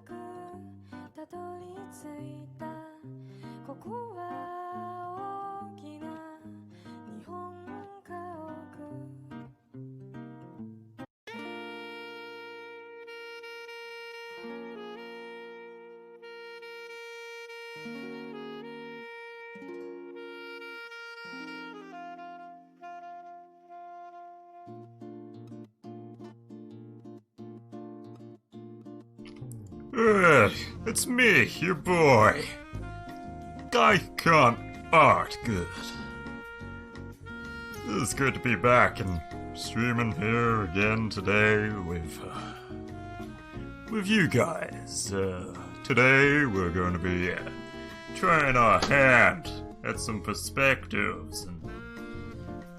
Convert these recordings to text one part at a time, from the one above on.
くたどり着いたここは大きな日本家屋 It's me, your boy. Guy can't art good. It's good to be back and streaming here again today with you guys. Today we're going to be trying our hand at some perspectives and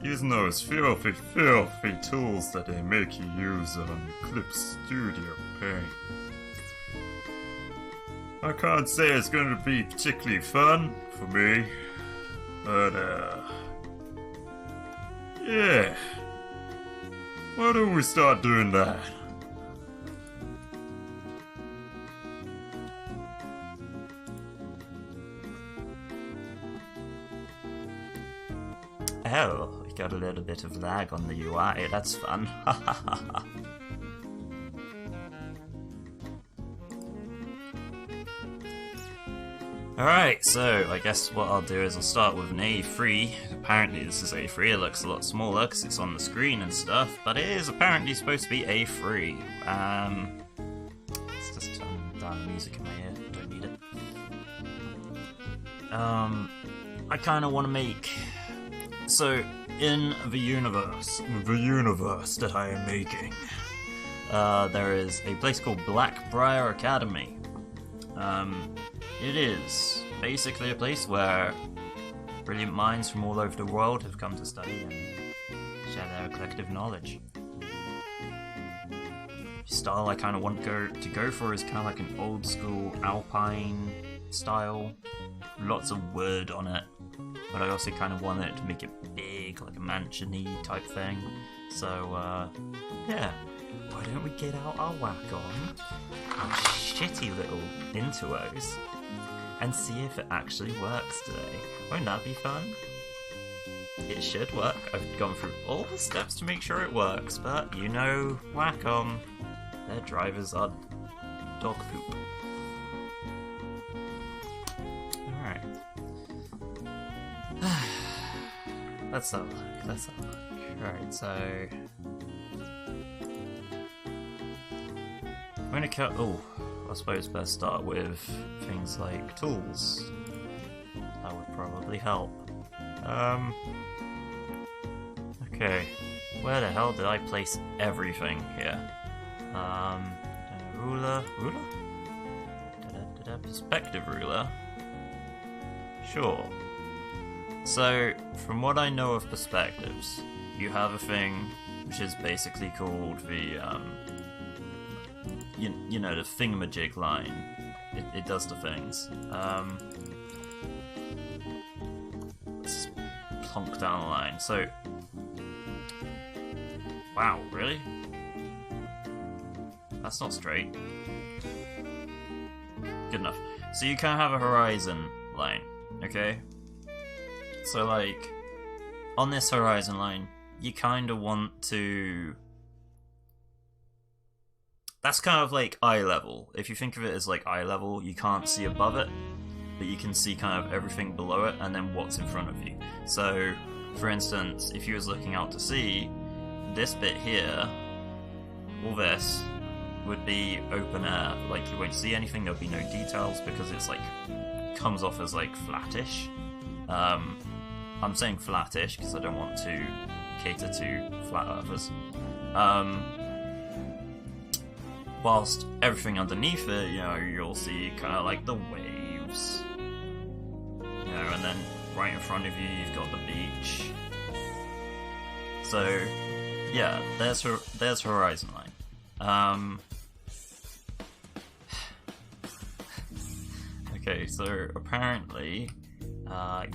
using those filthy tools that they make you use on Eclipse Studio Paint. I can't say it's going to be particularly fun for me, but yeah. Why don't we start doing that? Oh, we got a little bit of lag on the UI, that's fun. Alright, so I guess what I'll do is I'll start with an A3. Apparently this is A3, it looks a lot smaller because it's on the screen and stuff, but it is apparently supposed to be A3. Let's just turn down the music in my ear, don't need it. I kind of want to make... So, in the universe that I am making, there is a place called Blackbriar Academy. It is basically a place where brilliant minds from all over the world have come to study and share their collective knowledge. The style I kind of want to go for is kind of like an old school alpine style, lots of wood on it, but I also kind of want it to make it big, like a mansion-y type thing. So yeah, why don't we get out our Wacom, our shitty little intuos, and see if it actually works today. Won't that be fun? It should work. I've gone through all the steps to make sure it works, but you know Wacom, their drivers are dog poop. Alright. Let's have a look. Alright, so... I'm gonna cut... Oh, I suppose best start with things like tools. That would probably help. Okay. Where the hell did I place everything here? Ruler? Perspective ruler? Sure. So, from what I know of perspectives, you have a thing which is basically called the, you know, the thingamajig line. It does the things. Let's plonk down the line. So, wow, really? That's not straight. Good enough. So you kind of have a horizon line, okay? So like, on this horizon line, you kind of want to... That's kind of like eye level. If you think of it as like eye level, you can't see above it, but you can see kind of everything below it and then what's in front of you. So, for instance, if you was looking out to sea, this bit here, all this, would be open air. Like, you won't see anything, there'll be no details because it's like, comes off as like flattish. I'm saying flattish because I don't want to cater to flat earthers. Whilst everything underneath it, you know, you'll see kind of like the waves. You know, and then right in front of you, you've got the beach. So, yeah, there's horizon line. Okay, so apparently,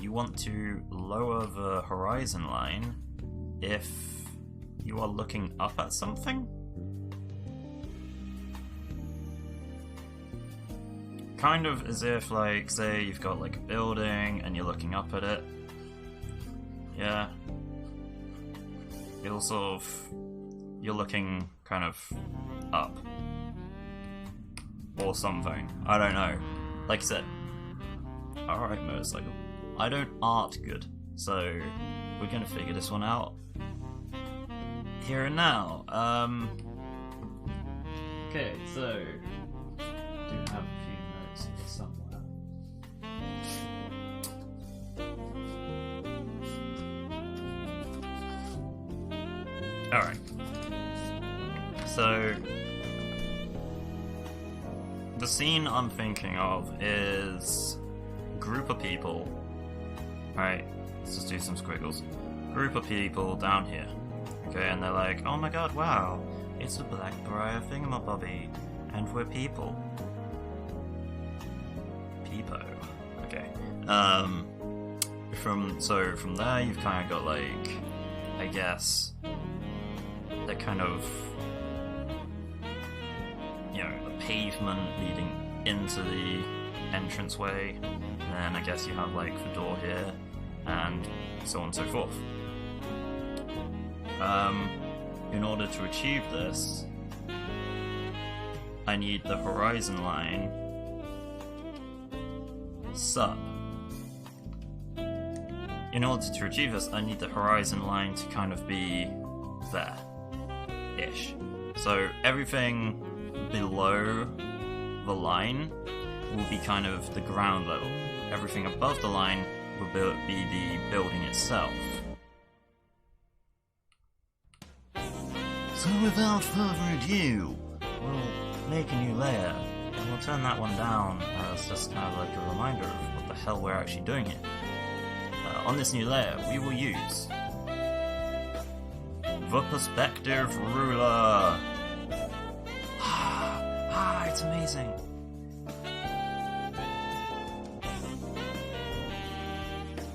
you want to lower the horizon line if you are looking up at something? kind of as if, like, say you've got like a building and you're looking up at it. Yeah. You're sort of, you're looking kind of up. Or something. I don't know. Like I said. Alright, motorcycle. I don't art good, so we're gonna figure this one out. Here and now. Okay, so I do have a few notes here somewhere. Alright. So the scene I'm thinking of is a group of people. Right, let's just do some squiggles. Group of people down here. Okay, and they're like, oh my god, wow, it's a black briar thingamabobby, and we're people. Peepo. Okay. From there you've kind of got like, I guess, the kind of, you know, the pavement leading into the entranceway, and then I guess you have like the door here, and so on and so forth. In order to achieve this, I need the horizon line sub. In order to achieve this, I need the horizon line to kind of be there-ish. So everything below the line will be kind of the ground level. Everything above the line will be the building itself. So without further ado, we'll make a new layer, and we'll turn that one down as just kind of like a reminder of what the hell we're actually doing here. On this new layer, we will use the perspective ruler. It's amazing.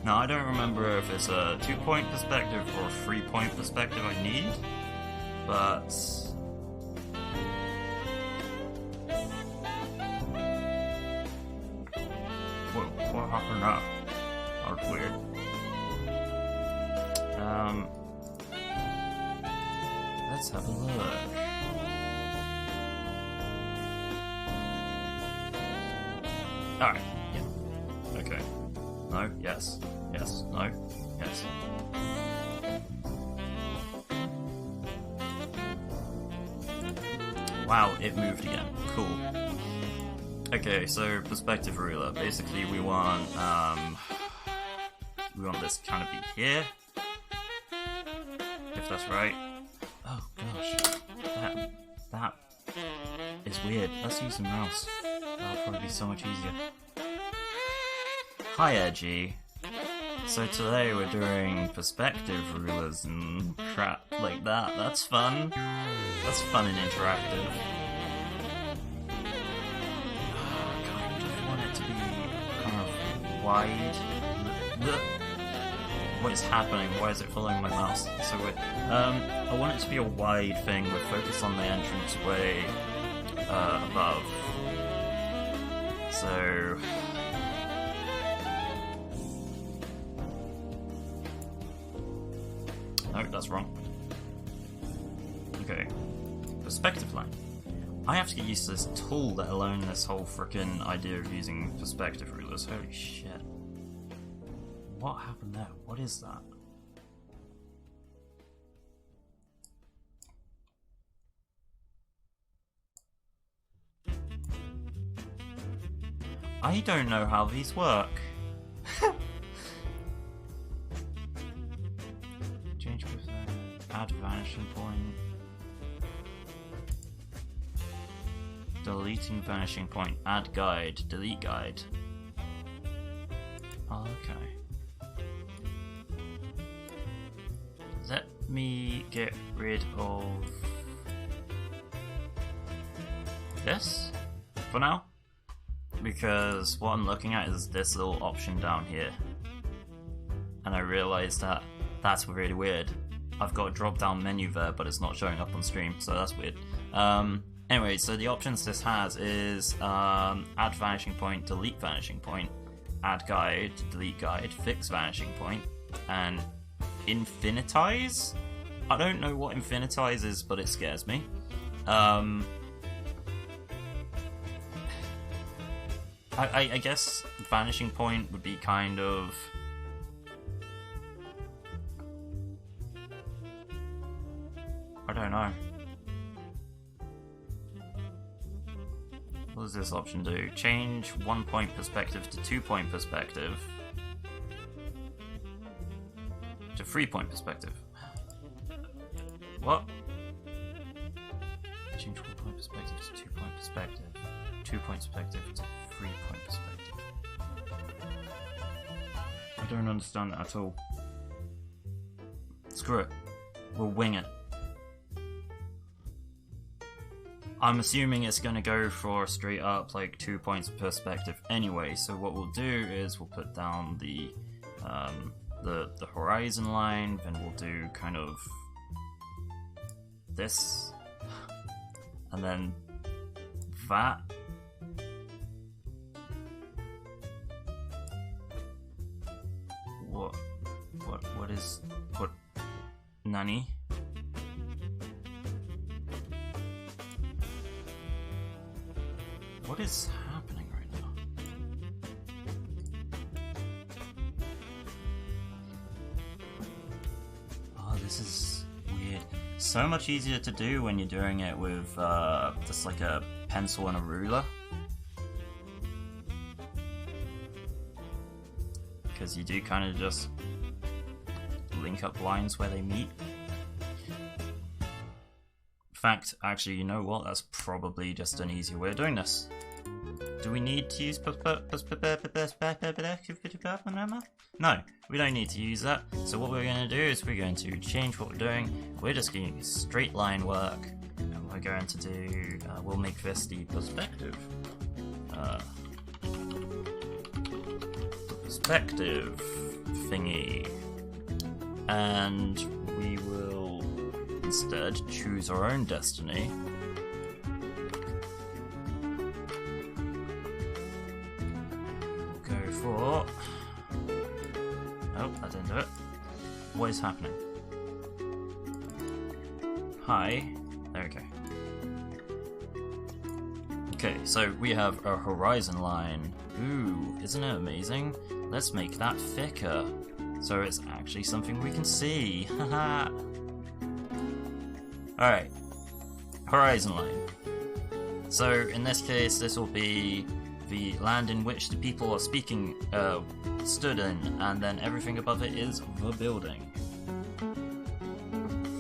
Now, I don't remember if it's a 2-point perspective or a 3-point perspective I need, but whoa, what happened now? That was weird. Let's have a look. Alright, yeah. Okay. No, yes. Yes, no, yes. Wow, it moved again. Cool. Okay, so perspective ruler. Basically, we want this to kind of be here, if that's right. Oh gosh, that is weird. Let's use the mouse. That'll probably be so much easier. Hi, Edgy. So today we're doing perspective rulers and crap like that. That's fun. That's fun and interactive. God, I just want it to be kind of wide. What is happening? Why is it following my mouse? It's so weird. I want it to be a wide thing with focus on the entranceway above. So no, that's wrong. Okay. Perspective line. I have to get used to this tool, let alone this whole frickin' idea of using perspective rulers. Holy shit. What happened there? What is that? I don't know how these work. Change with add vanishing point. Deleting vanishing point. Add guide. Delete guide. Oh, okay. Let me get rid of this for now, because what I'm looking at is this little option down here, and I realized that that's really weird. I've got a drop down menu there, but it's not showing up on stream, so that's weird. Anyway, so the options this has is add vanishing point, delete vanishing point, add guide, delete guide, fix vanishing point, and infinitize? I don't know what infinitize is, but it scares me. I guess vanishing point would be kind of... I don't know. What does this option do? Change 1 point perspective to 2 point perspective to 3 point perspective. What? Change 1 point perspective to 2 point perspective. 2 point perspective to 3 point perspective. I don't understand that at all. Screw it. We'll wing it. I'm assuming it's going to go for straight up like 2 points perspective anyway, so what we'll do is we'll put down the horizon line, then we'll do kind of this, and then that. What Nani? What is happening right now? Oh, this is weird. So much easier to do when you're doing it with just like a pencil and a ruler. Because you do kind of just link up lines where they meet. In fact, actually, you know what? That's probably just an easier way of doing this. Do we need to use No, we don't need to use that. So what we're going to do is we're going to change what we're doing. We're just going to use straight line work, and we're going to do. We'll make this the perspective. Perspective thingy, and we will instead choose our own destiny. We'll go for... Oh, that didn't do it. What is happening? Hi. There we go. Okay, so we have a horizon line. Ooh, isn't it amazing? Let's make that thicker, so it's actually something we can see. Haha. Alright, horizon line. So in this case, this will be the land in which the people are speaking, stood in, and then everything above it is the building.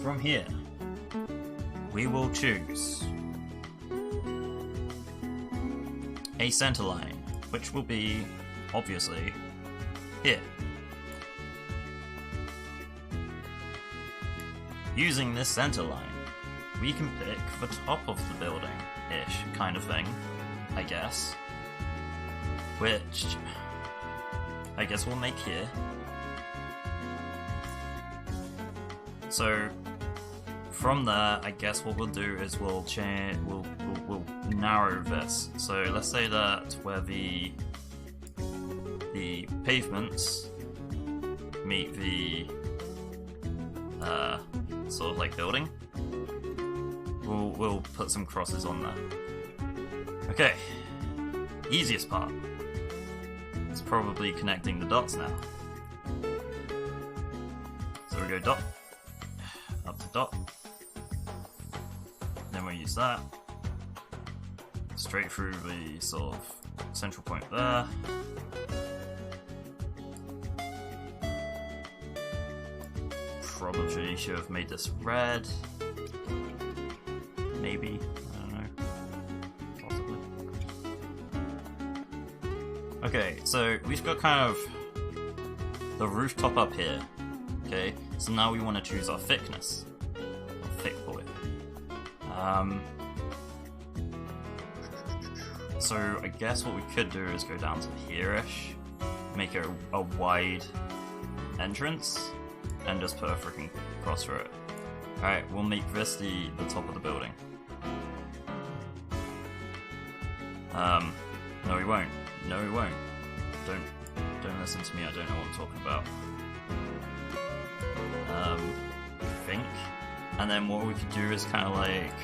From here, we will choose a center line, which will be, obviously, here. Using this center line, we can pick the top of the building-ish kind of thing, I guess. Which I guess we'll make here. So from there, I guess what we'll do is we'll change. We'll narrow this. So let's say that where the pavements meet the sort of like building, we'll put some crosses on there. Okay, easiest part. It's probably connecting the dots now. So we go dot, up to dot, then we use that, straight through the sort of central point there. Probably should have made this red. Maybe. I don't know. Possibly. Okay, so we've got kind of the rooftop up here. Okay, so now we want to choose our thickness. Our thick boy. So I guess what we could do is go down to here-ish, make it a wide entrance, and just put a freaking cross through it. Alright, we'll make this the top of the building. No, we won't. No, we won't. Don't listen to me. I don't know what I'm talking about. Think, and then what we could do is kind of like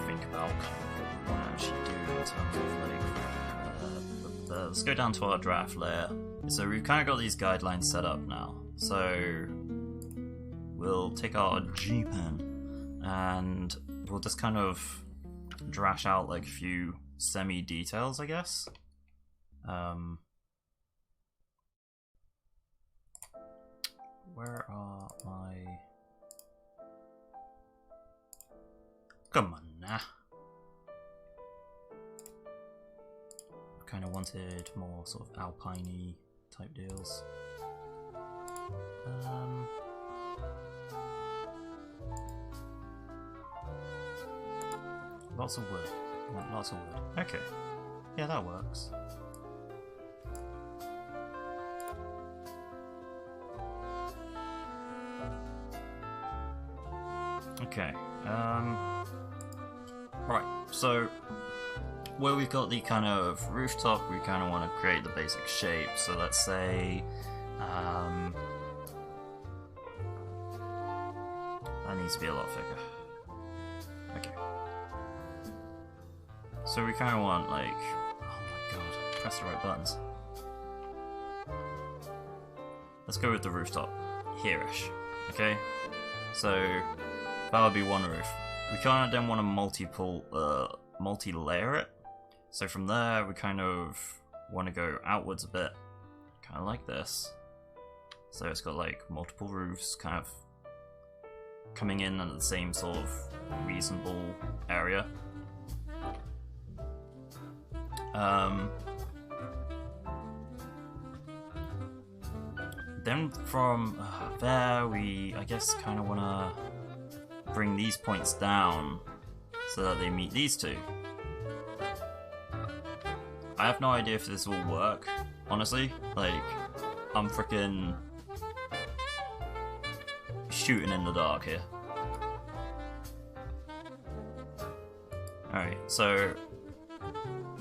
think about kind of what we want to actually do in terms of like. Let's go down to our draft layer. So we've kind of got these guidelines set up now. So we'll take our G pen and we'll just kind of drash out like a few semi details, I guess. Where are my... Come on now. Kind of wanted more sort of alpine-y type deals. Lots of wood. I want lots of wood. Okay. Yeah, that works. Okay, right, so where we've got the kind of rooftop, we kind of want to create the basic shape. So let's say, that needs to be a lot thicker. Okay. So we kind of want like, oh my god, press the right buttons. Let's go with the rooftop, here-ish, okay? So that would be one roof. We kind of then want to multi-layer it. So from there, we kind of want to go outwards a bit, kind of like this. So it's got like multiple roofs, kind of coming in at the same sort of reasonable area. Then from there, I guess kind of want to bring these points down so that they meet these two. I have no idea if this will work, honestly. Like, I'm freaking shooting in the dark here. Alright, so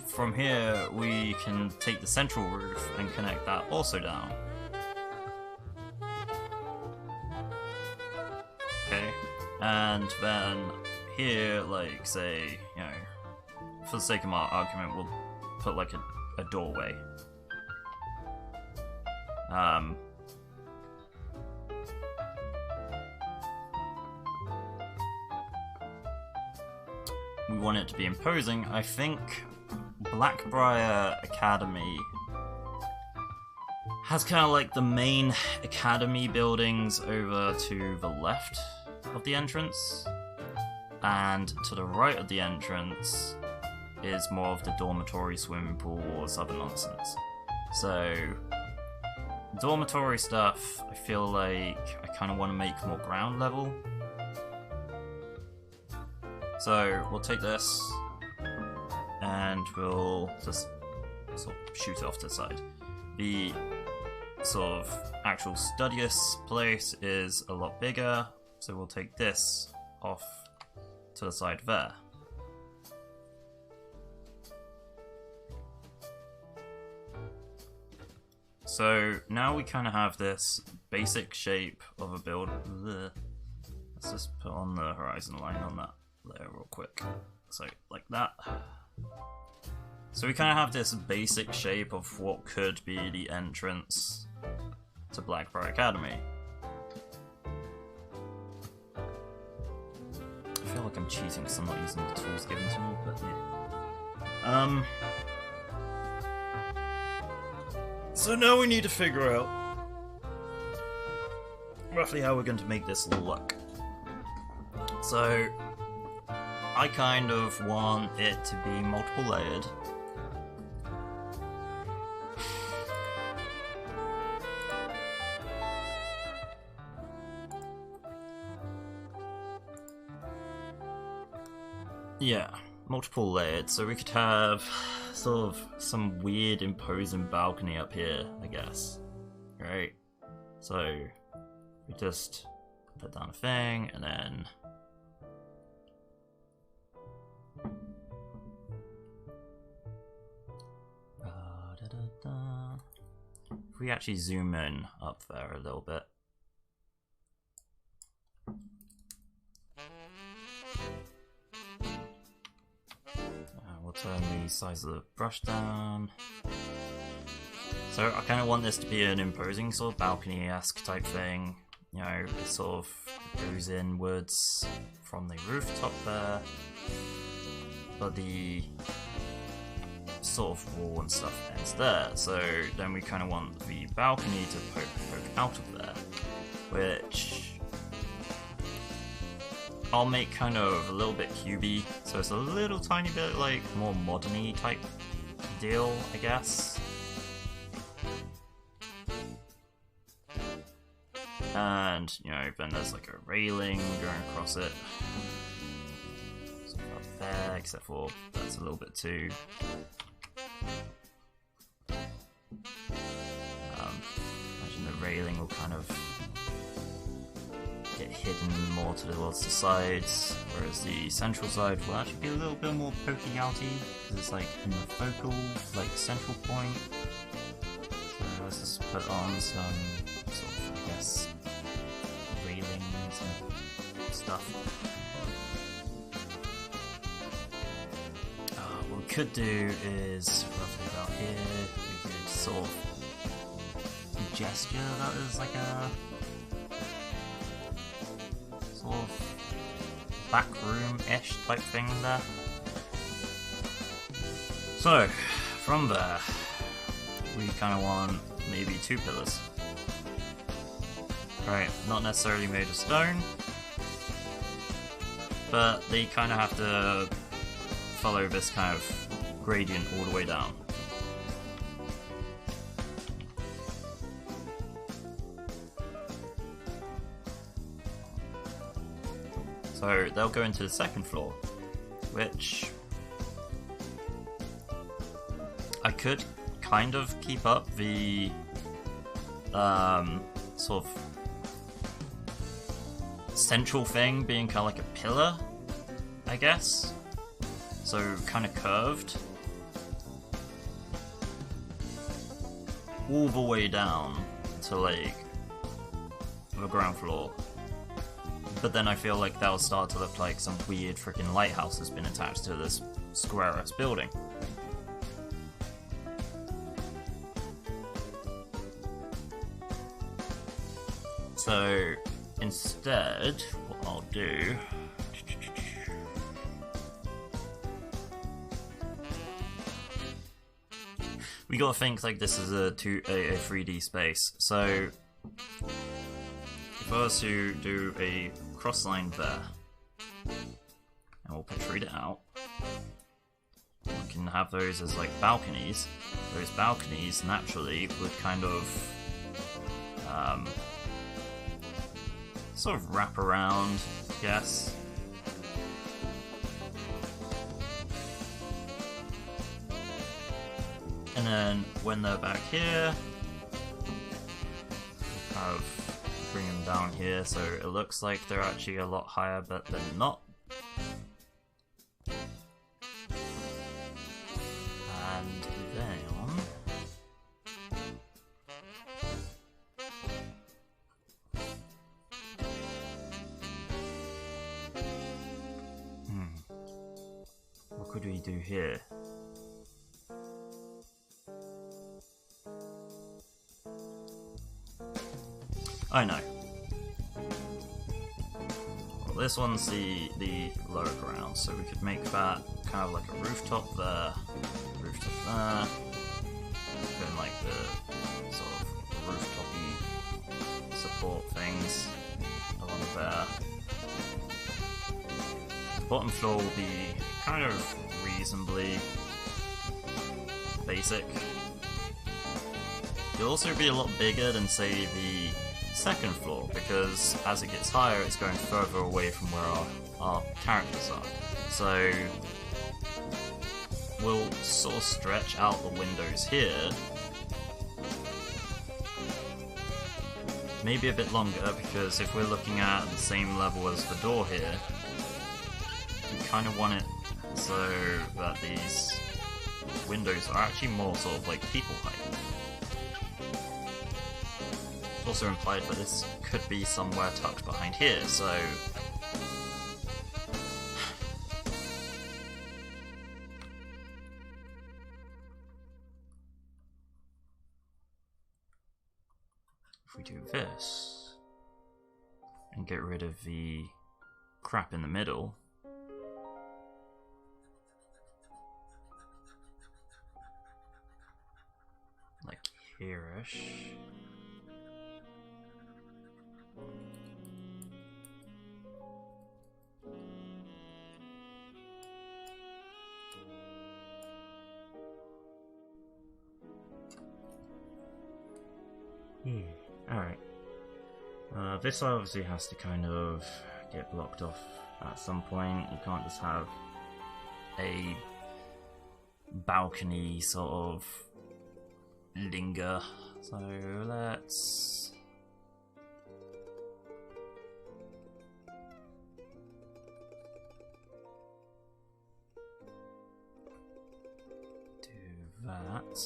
from here we can take the central roof and connect that also down. Okay, and then here, like, say, you know, for the sake of our argument, we'll put like a doorway. We want it to be imposing. I think Blackbriar Academy has kind of like the main academy buildings over to the left of the entrance, and to the right of the entrance is more of the dormitory, swimming pools, other nonsense. So dormitory stuff, I feel like I kind of want to make more ground level. So we'll take this and we'll just sort of shoot it off to the side. The sort of actual studious place is a lot bigger, so we'll take this off to the side there. So now we kind of have this basic shape of a build. Let's just put on the horizon line on that layer real quick. So like that. So we kind of have this basic shape of what could be the entrance to Blackbriar Academy. I feel like I'm cheating because I'm not using the tools given to me, but yeah. So now we need to figure out roughly how we're going to make this look. So I kind of want it to be multiple layered. Yeah, multiple layered, so we could have sort of some weird imposing balcony up here, I guess. Right? So we just put down a thing and then if we actually zoom in up there a little bit. We'll turn the size of the brush down. So I kind of want this to be an imposing sort of balcony-esque type thing. You know, it sort of goes inwards from the rooftop there, but the sort of wall and stuff ends there. So then we kind of want the balcony to poke out of there, which I'll make kind of a little bit cubey, so it's a little tiny bit like more modern-y type deal, I guess. And, you know, then there's like a railing going across it. Something up there, except for that's a little bit too... imagine the railing will kind of get hidden more towards the sides, whereas the central side will actually be a little bit more pokey outy, because it's like in the focal, like central point. So let's just put on some sort of, I guess, railings and stuff. What we could do is roughly about here, we could sort of gesture that there's like a sort of back room-ish type thing there. So, from there, we kind of want maybe 2 pillars. Right, not necessarily made of stone, but they kind of have to follow this kind of gradient all the way down. So they'll go into the second floor, which I could kind of keep up the sort of central thing being kind of like a pillar, I guess. So kind of curved all the way down to like the ground floor. But then I feel like that'll start to look like some weird freaking lighthouse has been attached to this square-ass building. So instead, what I'll do... we gotta think like this is a 3D space. So if I was to do a cross line there, and we'll protrude it out, we can have those as like balconies. Those balconies naturally would kind of sort of wrap around, I guess. And then when they're back here, kind of bring them down here so it looks like they're actually a lot higher, but they're not. And then what could we do here? I know. Well, this one's the lower ground, so we could make that kind of like a rooftop there, and like the sort of rooftopy support things along there. The bottom floor will be kind of reasonably basic. It'll also be a lot bigger than, say, the second floor, because as it gets higher it's going further away from where our characters are. So we'll sort of stretch out the windows here, maybe a bit longer, because if we're looking at the same level as the door here, we kind of want it so that these windows are actually more sort of like people height. also implied that this could be somewhere tucked behind here, so... If we do this, and get rid of the crap in the middle, like here-ish. Alright. This obviously has to kind of get blocked off at some point. You can't just have a balcony sort of linger. So let's do that.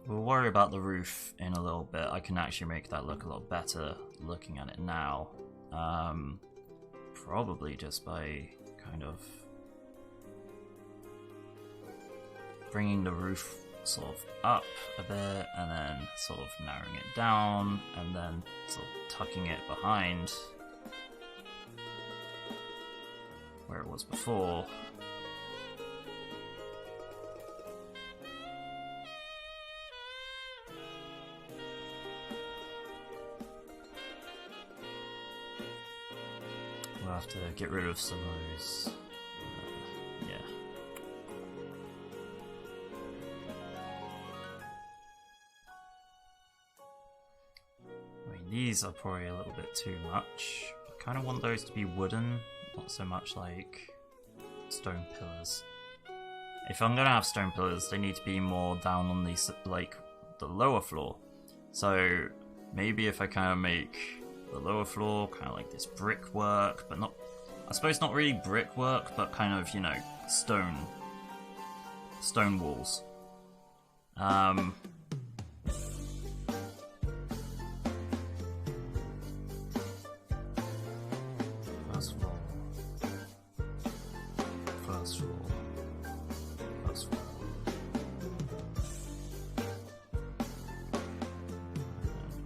We'll worry about the roof in a little bit. I can actually make that look a lot better looking at it now. Probably just by kind of bringing the roof sort of up a bit and then sort of narrowing it down and then sort of tucking it behind where it was before. We'll have to get rid of some of those. Yeah. I mean, these are probably a little bit too much. I kind of want those to be wooden, not so much like stone pillars. If I'm gonna have stone pillars, they need to be more down on the like the lower floor. So maybe if I kind of make the lower floor kind of like this brickwork, but not, I suppose not really brickwork, but kind of, you know, stone walls. First floor, first floor, first floor.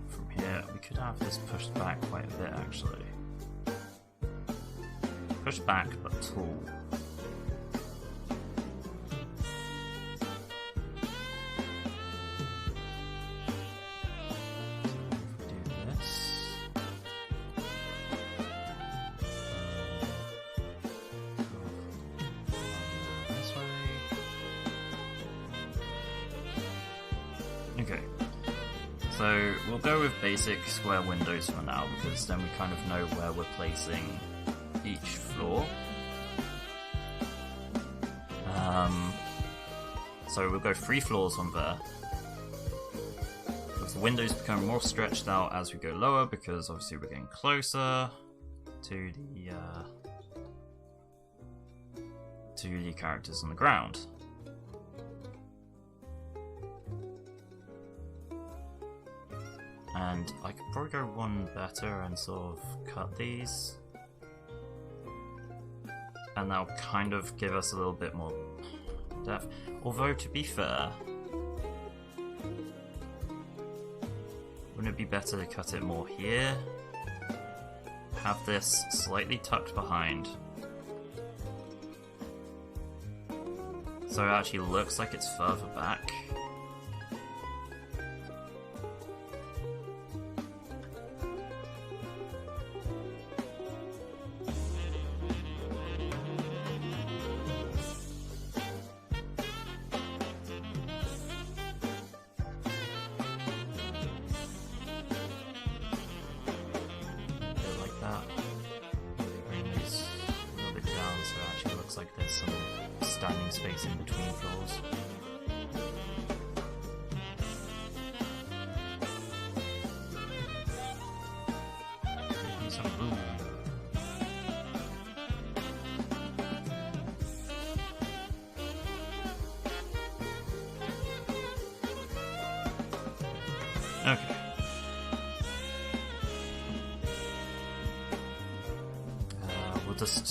From here, we could have this pushed back quite a bit, actually. Pushed back, but tall. Do this. This way. Okay. So we'll go with basic square windows for now, because then we kind of know where we're placing each floor. So we'll go 3 floors on there. Because the windows become more stretched out as we go lower, because obviously we're getting closer to the characters on the ground. And I could probably go one better and sort of cut these. And that'll kind of give us a little bit more depth. Although, to be fair, wouldn't it be better to cut it more here? Have this slightly tucked behind. So it actually looks like it's further back. Like there's some standing space in between floors. Making some room. Okay. We'll just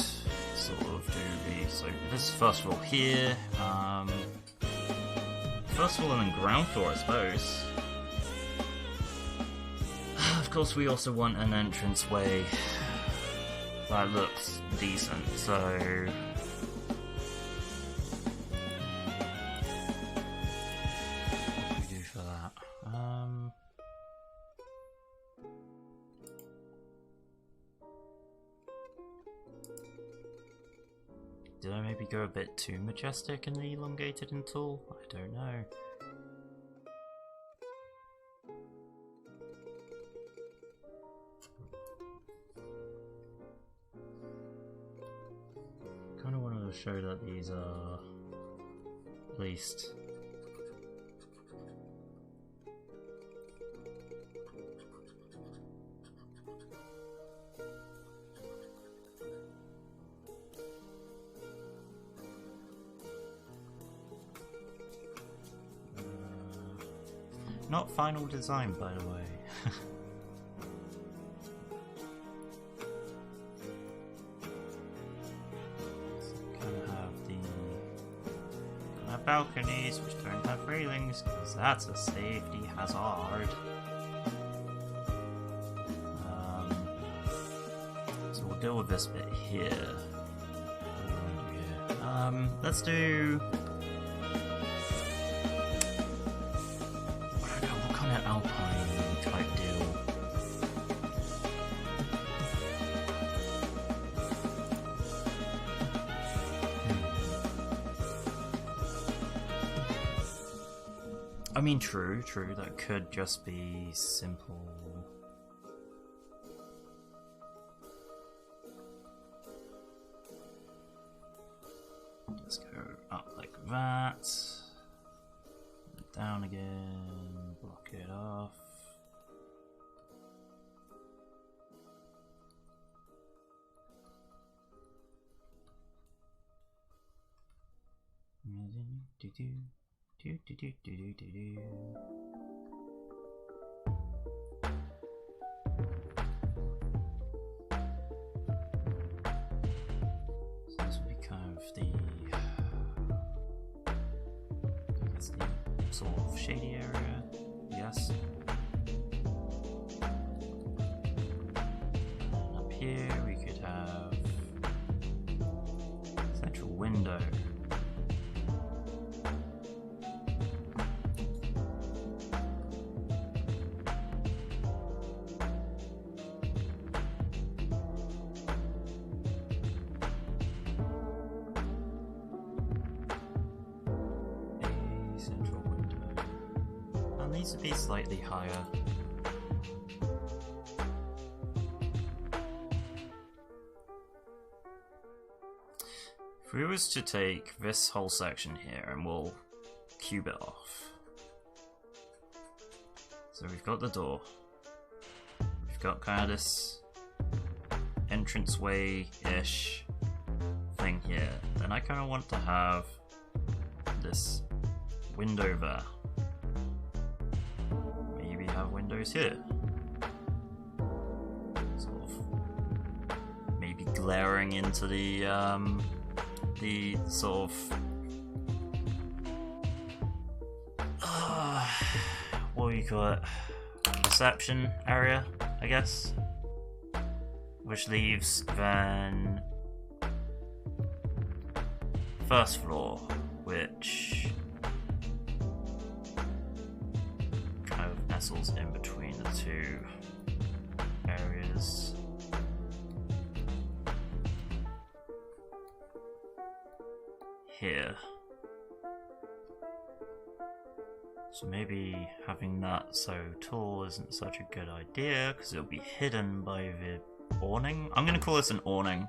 sort of do the... So this first floor here. First floor and then ground floor, I suppose. Of course, we also want an entranceway that looks decent, so... What do we do for that? Did I maybe go a bit too majestic in the elongated and tall? I don't know. Kinda wanted to show that these are at least not final design, by the way. Balconies which don't have railings because that's a safety hazard. So we'll deal with this bit here. Let's do. What kind of alpine type deal? I mean, true, that could just be simple. Let's go up like that. Down again, block it off. So this would be kind of the sort of shady area, yes. And up here we could have central window. Needs to be slightly higher. If we was to take this whole section here and we'll cube it off. So we've got the door. We've got kind of this entranceway-ish thing here. Then I kind of want to have this window there. Have windows here, sort of maybe glaring into the sort of what do you call it, reception area, I guess, which leaves then first floor, which nestles in between the two areas. Here. So maybe having that so tall isn't such a good idea because it'll be hidden by the awning. I'm going to call this an awning.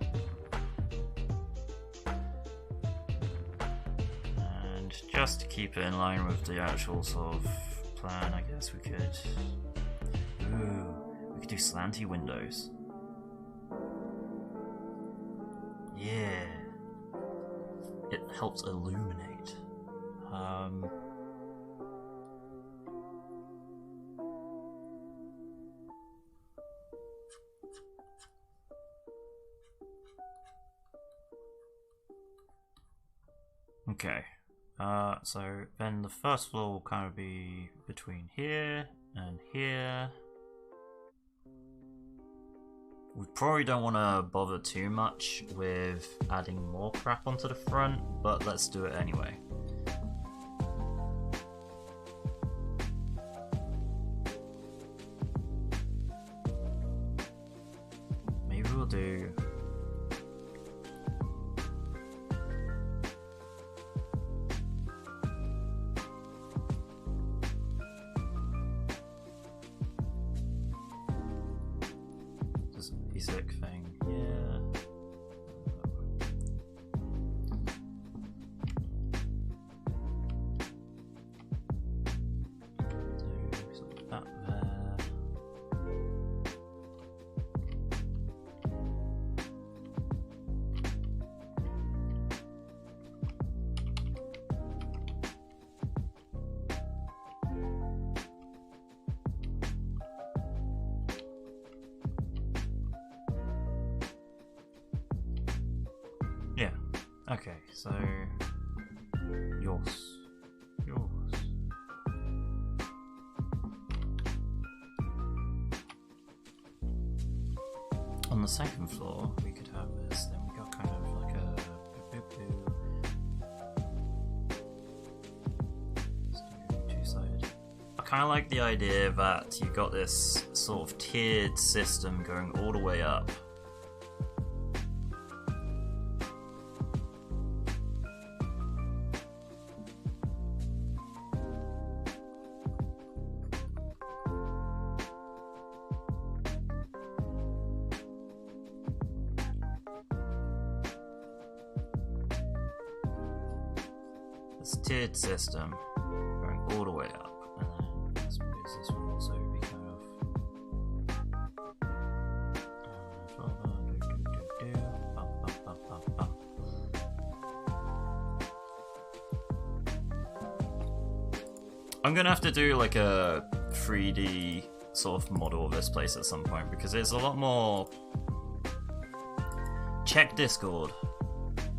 And just to keep it in line with the actual sort of plan, I guess we could. Ooh, we could do slanty windows. Yeah, it helps illuminate. Okay. So then the first floor will kind of be between here and here. We probably don't want to bother too much with adding more crap onto the front, but let's do it anyway. Maybe we'll do... just a basic thing, yeah. Do something like that there. Yeah. Okay, so yours. On the second floor, we could have this. Then we got kind of like a let's do two-sided. I kind of like the idea that you've got this sort of tiered system going all the way up. This tiered system going all the way up, and then I suppose this will also be kind of I'm gonna have to do like a 3D sort of model of this place at some point because it's a lot more. Check Discord.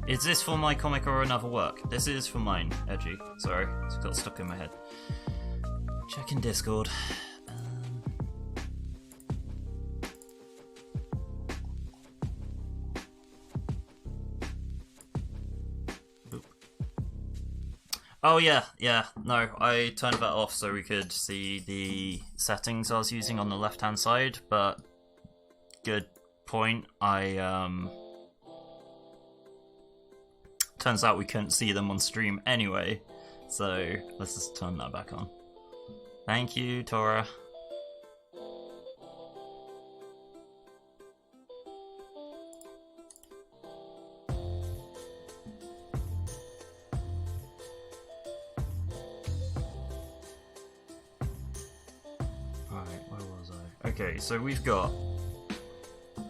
Is this for my comic or another work? This is for mine, Edgy. Sorry, it's got stuck in my head. Check in Discord. Boop. Oh yeah, no, I turned that off so we could see the settings I was using on the left-hand side, but good point. Turns out we couldn't see them on stream anyway, so let's just turn that back on. Thank you, Tora. Right, where was I? Okay, so we've got... I'm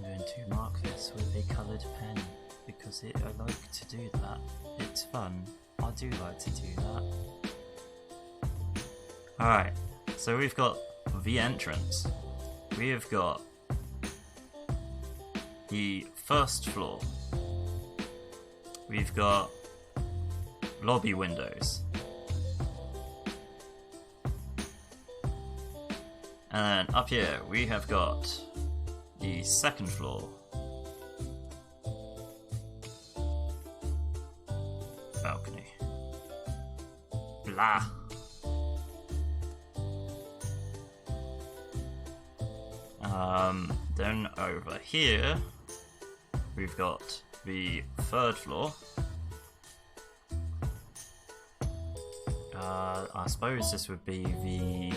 going to mark this with a coloured pen because I like to do that. It's fun. I do like to do that. Alright, so we've got the entrance. We have got the first floor. We've got lobby windows. And then up here we have got the second floor. Balcony. Blah. Then over here we've got the third floor. I suppose this would be the...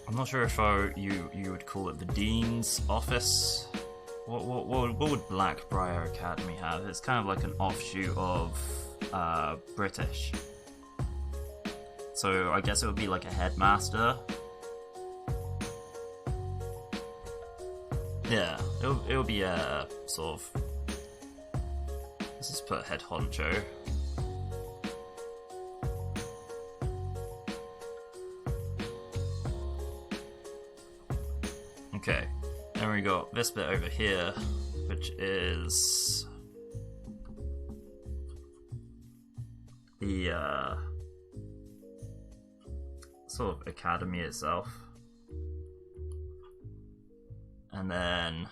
I'm not sure if you would call it the Dean's office. What would Blackbriar Academy have? It's kind of like an offshoot of British. So I guess it would be like a headmaster. Yeah, it would be a sort of... Let's just put head honcho. got this bit over here, which is the sort of academy itself. And then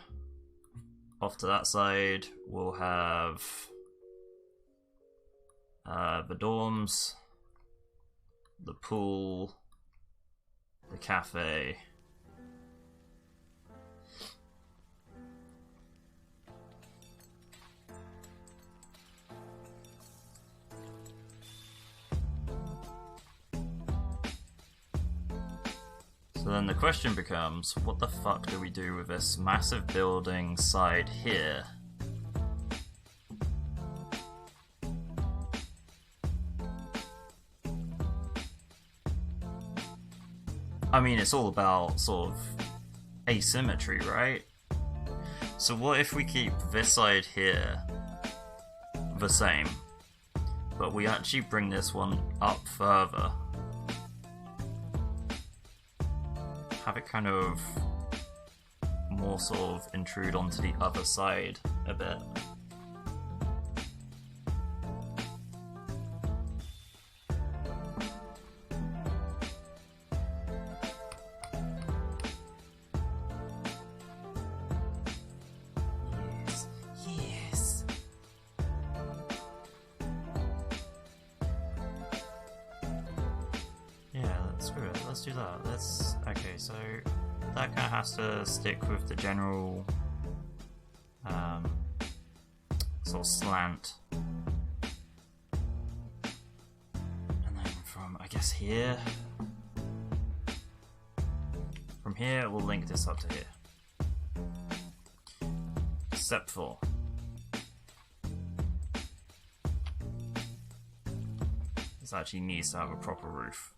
off to that side, we'll have the dorms, the pool, the cafe. So then the question becomes, what the fuck do we do with this massive building side here? I mean, it's all about sort of asymmetry, right? So what if we keep this side here the same, but we actually bring this one up further? Have it kind of more sort of intrude onto the other side a bit. Yes. Yeah, screw it. Let's do that. Okay, so that kind of has to stick with the general sort of slant. And then from, I guess, here. From here, we'll link this up to here. Except for this actually needs to have a proper roof.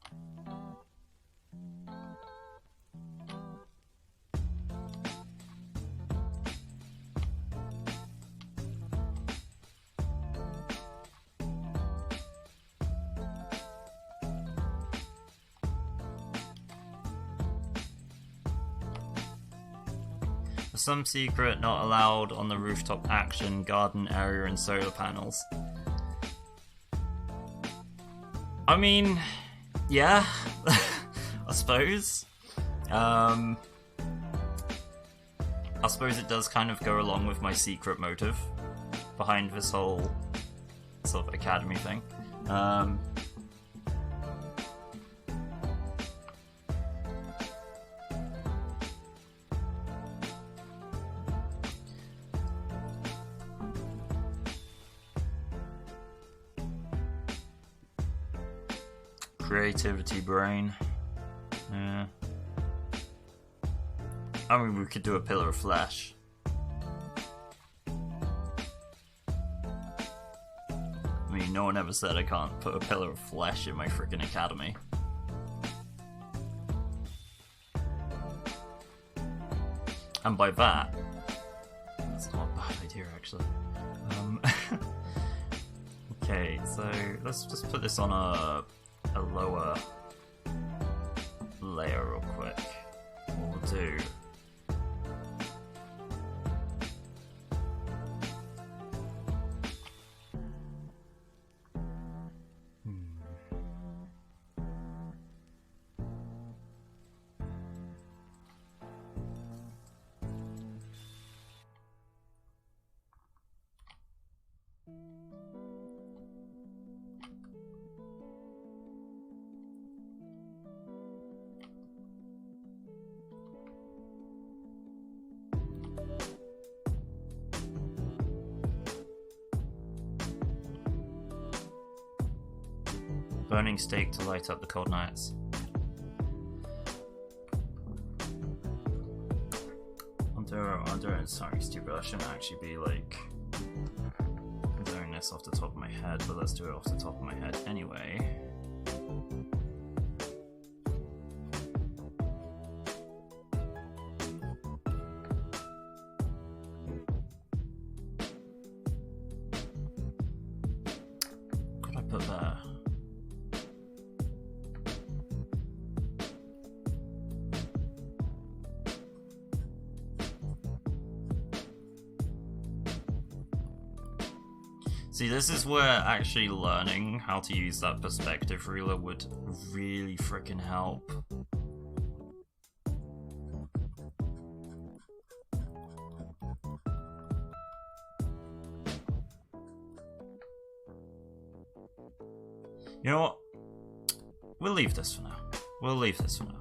Some secret not allowed on the rooftop action, garden area and solar panels. I mean, yeah, I suppose. I suppose it does kind of go along with my secret motive behind this whole sort of academy thing. Creativity brain. Yeah. I mean, we could do a pillar of flesh. I mean, no one ever said I can't put a pillar of flesh in my freaking academy. And by that, that's not a bad idea actually. Okay, so let's just put this on a lower layer real quick. What we'll do burning steak to light up the cold nights. I'm doing something stupid. I shouldn't actually be like doing this off the top of my head, but let's do it off the top of my head anyway. What could I put there? See, this is where actually learning how to use that perspective ruler would really freaking help. You know what? We'll leave this for now. We'll leave this for now.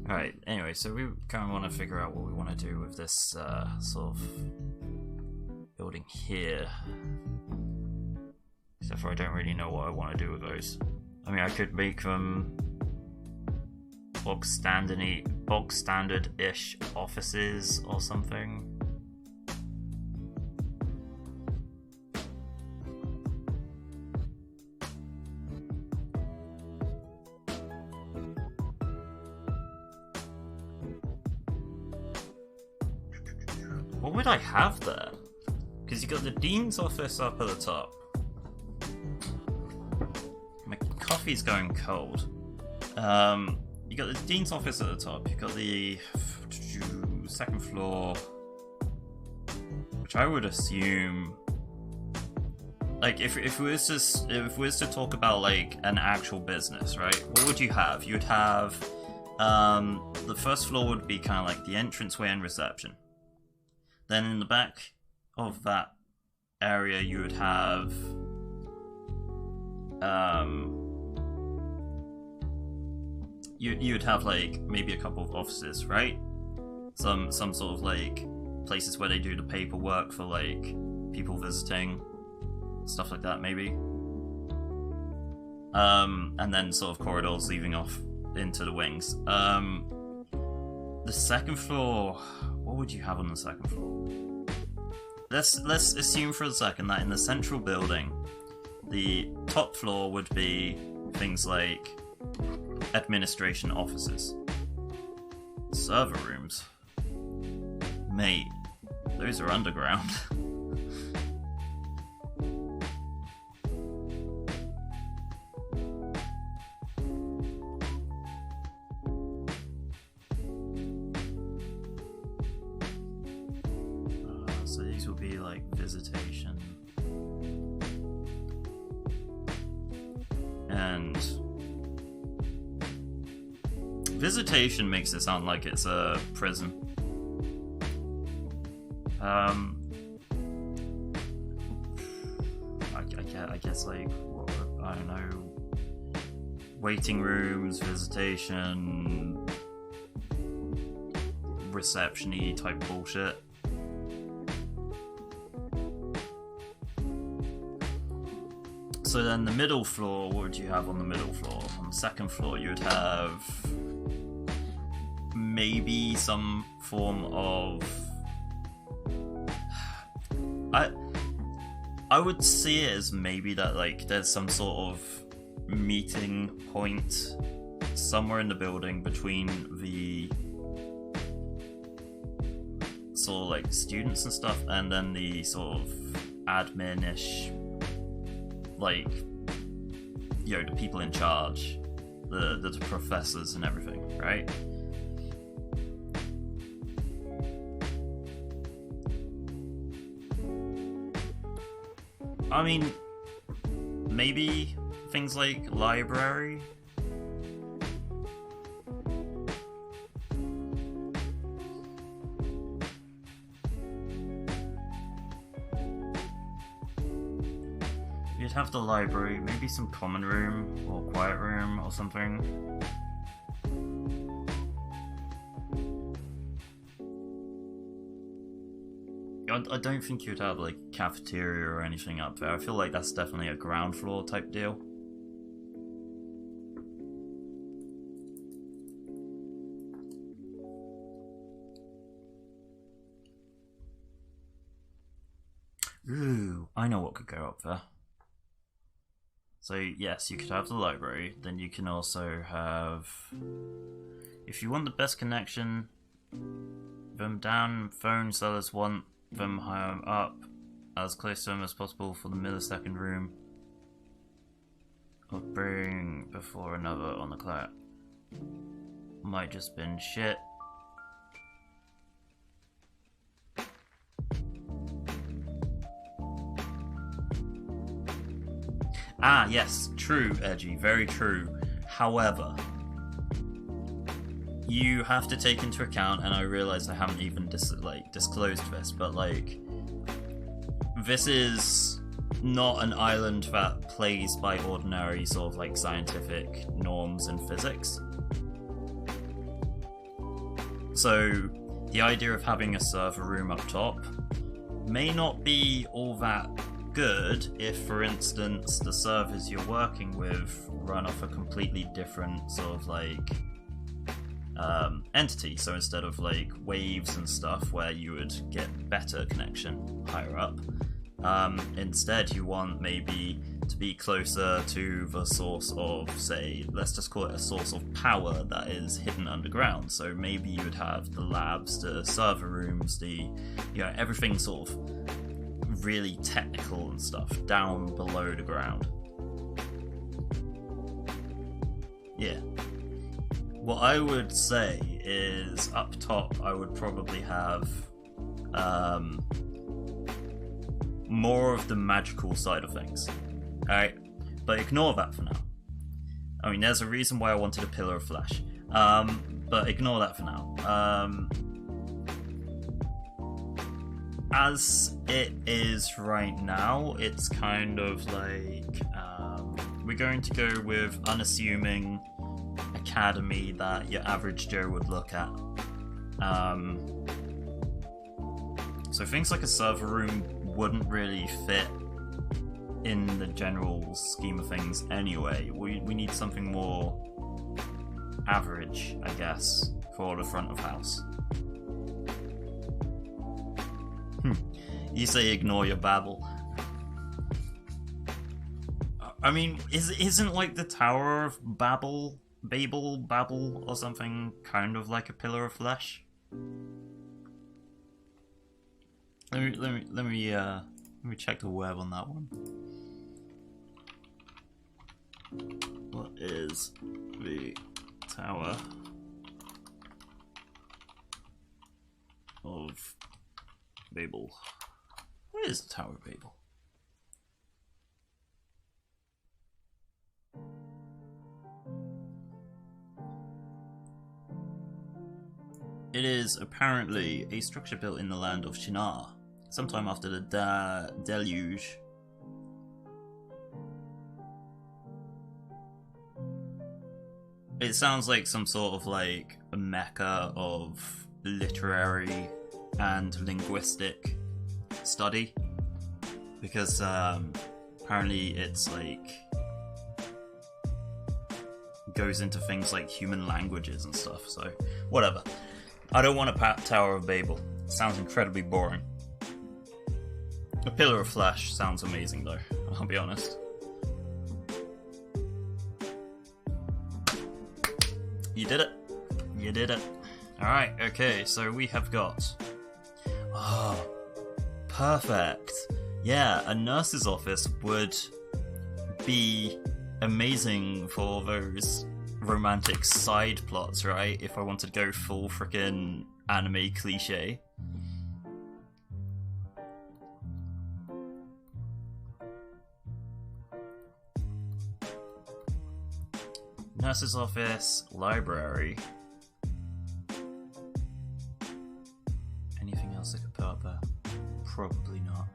Alright, anyway, so we kind of want to figure out what we want to do with this sort of building here. Except for I don't really know what I want to do with those. I mean, I could make them bog standard-ish offices or something. What would I have there? Because you got the dean's office up at the top. My coffee's going cold. You got the dean's office at the top. You got the second floor, which I would assume, like, if we was to talk about like an actual business, right? What would you have? You would have the first floor would be kind of like the entranceway and reception. Then in the back of that area, you would have you would have like maybe a couple of offices, right? Some sort of like places where they do the paperwork for like people visiting, stuff like that, maybe. And then sort of corridors leading off into the wings. The second floor, what would you have on the second floor? Let's assume for a second that in the central building, the top floor would be things like administration offices, server rooms. Mate, those are underground. So these will be like visitation. And visitation makes it sound like it's a prison. I guess like, I don't know, waiting rooms, visitation, reception-y type bullshit. So then the middle floor, what would you have on the middle floor? On the second floor you would have maybe some form of... I would see it as maybe that like there's some sort of meeting point somewhere in the building between the sort of like students and stuff and then the sort of admin-ish, like, you know, the people in charge, the professors and everything, right? I mean, maybe things like library. You'd have the library, maybe some common room or quiet room or something. I don't think you'd have like cafeteria or anything up there. I feel like that's definitely a ground floor type deal. Ooh, I know what could go up there. So yes, you could have the library, then you can also have... If you want the best connection, them down, phone sellers want them higher up, as close to them as possible for the millisecond room. Or bring before another on the clock. Might just been shit. Ah, yes, true, Edgy, very true. However, you have to take into account, and I realize I haven't even disclosed this, but like, this is not an island that plays by ordinary sort of like scientific norms and physics. So the idea of having a server room up top may not be all that good if, for instance, the servers you're working with run off a completely different sort of like entity. So instead of like waves and stuff where you would get better connection higher up, instead you want maybe to be closer to the source of, say, let's just call it a source of power that is hidden underground. So maybe you would have the labs, the server rooms, everything sort of really technical and stuff down below the ground. Yeah. What I would say is up top I would probably have more of the magical side of things. Alright? But ignore that for now. I mean, there's a reason why I wanted a pillar of flesh. But ignore that for now. As it is right now, it's kind of like we're going to go with unassuming academy that your average Joe would look at. So things like a server room wouldn't really fit in the general scheme of things anyway. We need something more average, I guess, for the front of house. You say ignore your babble. I mean, isn't like the Tower of Babel or something kind of like a pillar of flesh? Let me check the web on that one. What is the Tower of Babel? Where is the Tower of Babel? It is apparently a structure built in the land of Shinar, sometime after the deluge. It sounds like some sort of like a mecca of literary and linguistic study, because apparently it's like goes into things like human languages and stuff. So whatever. I don't want a Tower of Babel. It sounds incredibly boring. A pillar of flesh sounds amazing though, I'll be honest. You did it. You did it. Alright, okay, so we have got... Oh, perfect. Yeah, a nurse's office would be amazing for those romantic side plots, right? If I wanted to go full frickin' anime cliche. Nurse's office, library. Anything else I could put up there? Probably not.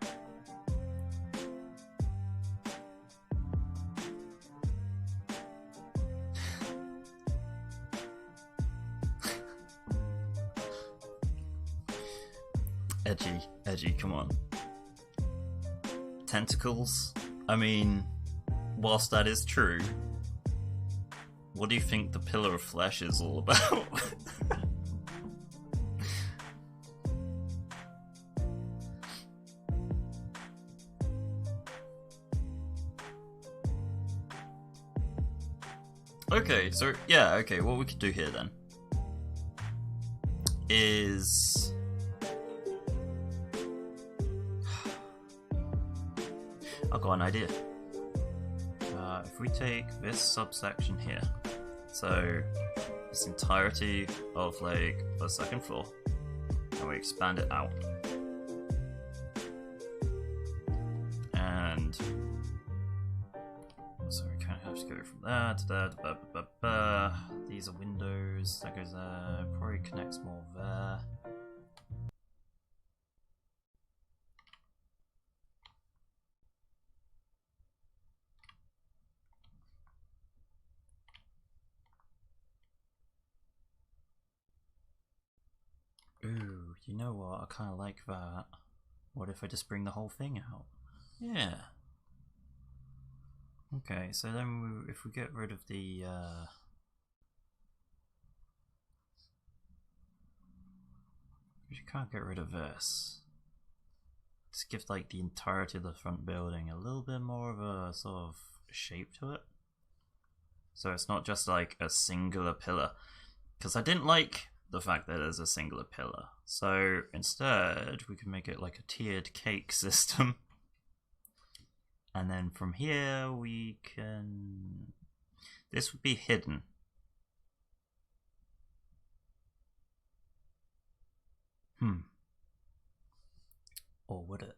Edgy, come on. Tentacles? I mean, whilst that is true, what do you think the pillar of flesh is all about? Okay, so yeah, okay, what we could do here then is I've got an idea. If we take this subsection here, so this entirety of like the second floor, and we expand it out, and so we kind of have to go from there to there. These are windows. That goes there. Probably connects more there. Ooh, you know what? I kind of like that. What if I just bring the whole thing out? Yeah. Okay, so then if we get rid of the we can't get rid of this. Just give like the entirety of the front building a little bit more of a sort of shape to it. So it's not just like a singular pillar. Because I didn't like the fact that there's a singular pillar. So instead we can make it like a tiered cake system. And then from here we can... This would be hidden. Or would it?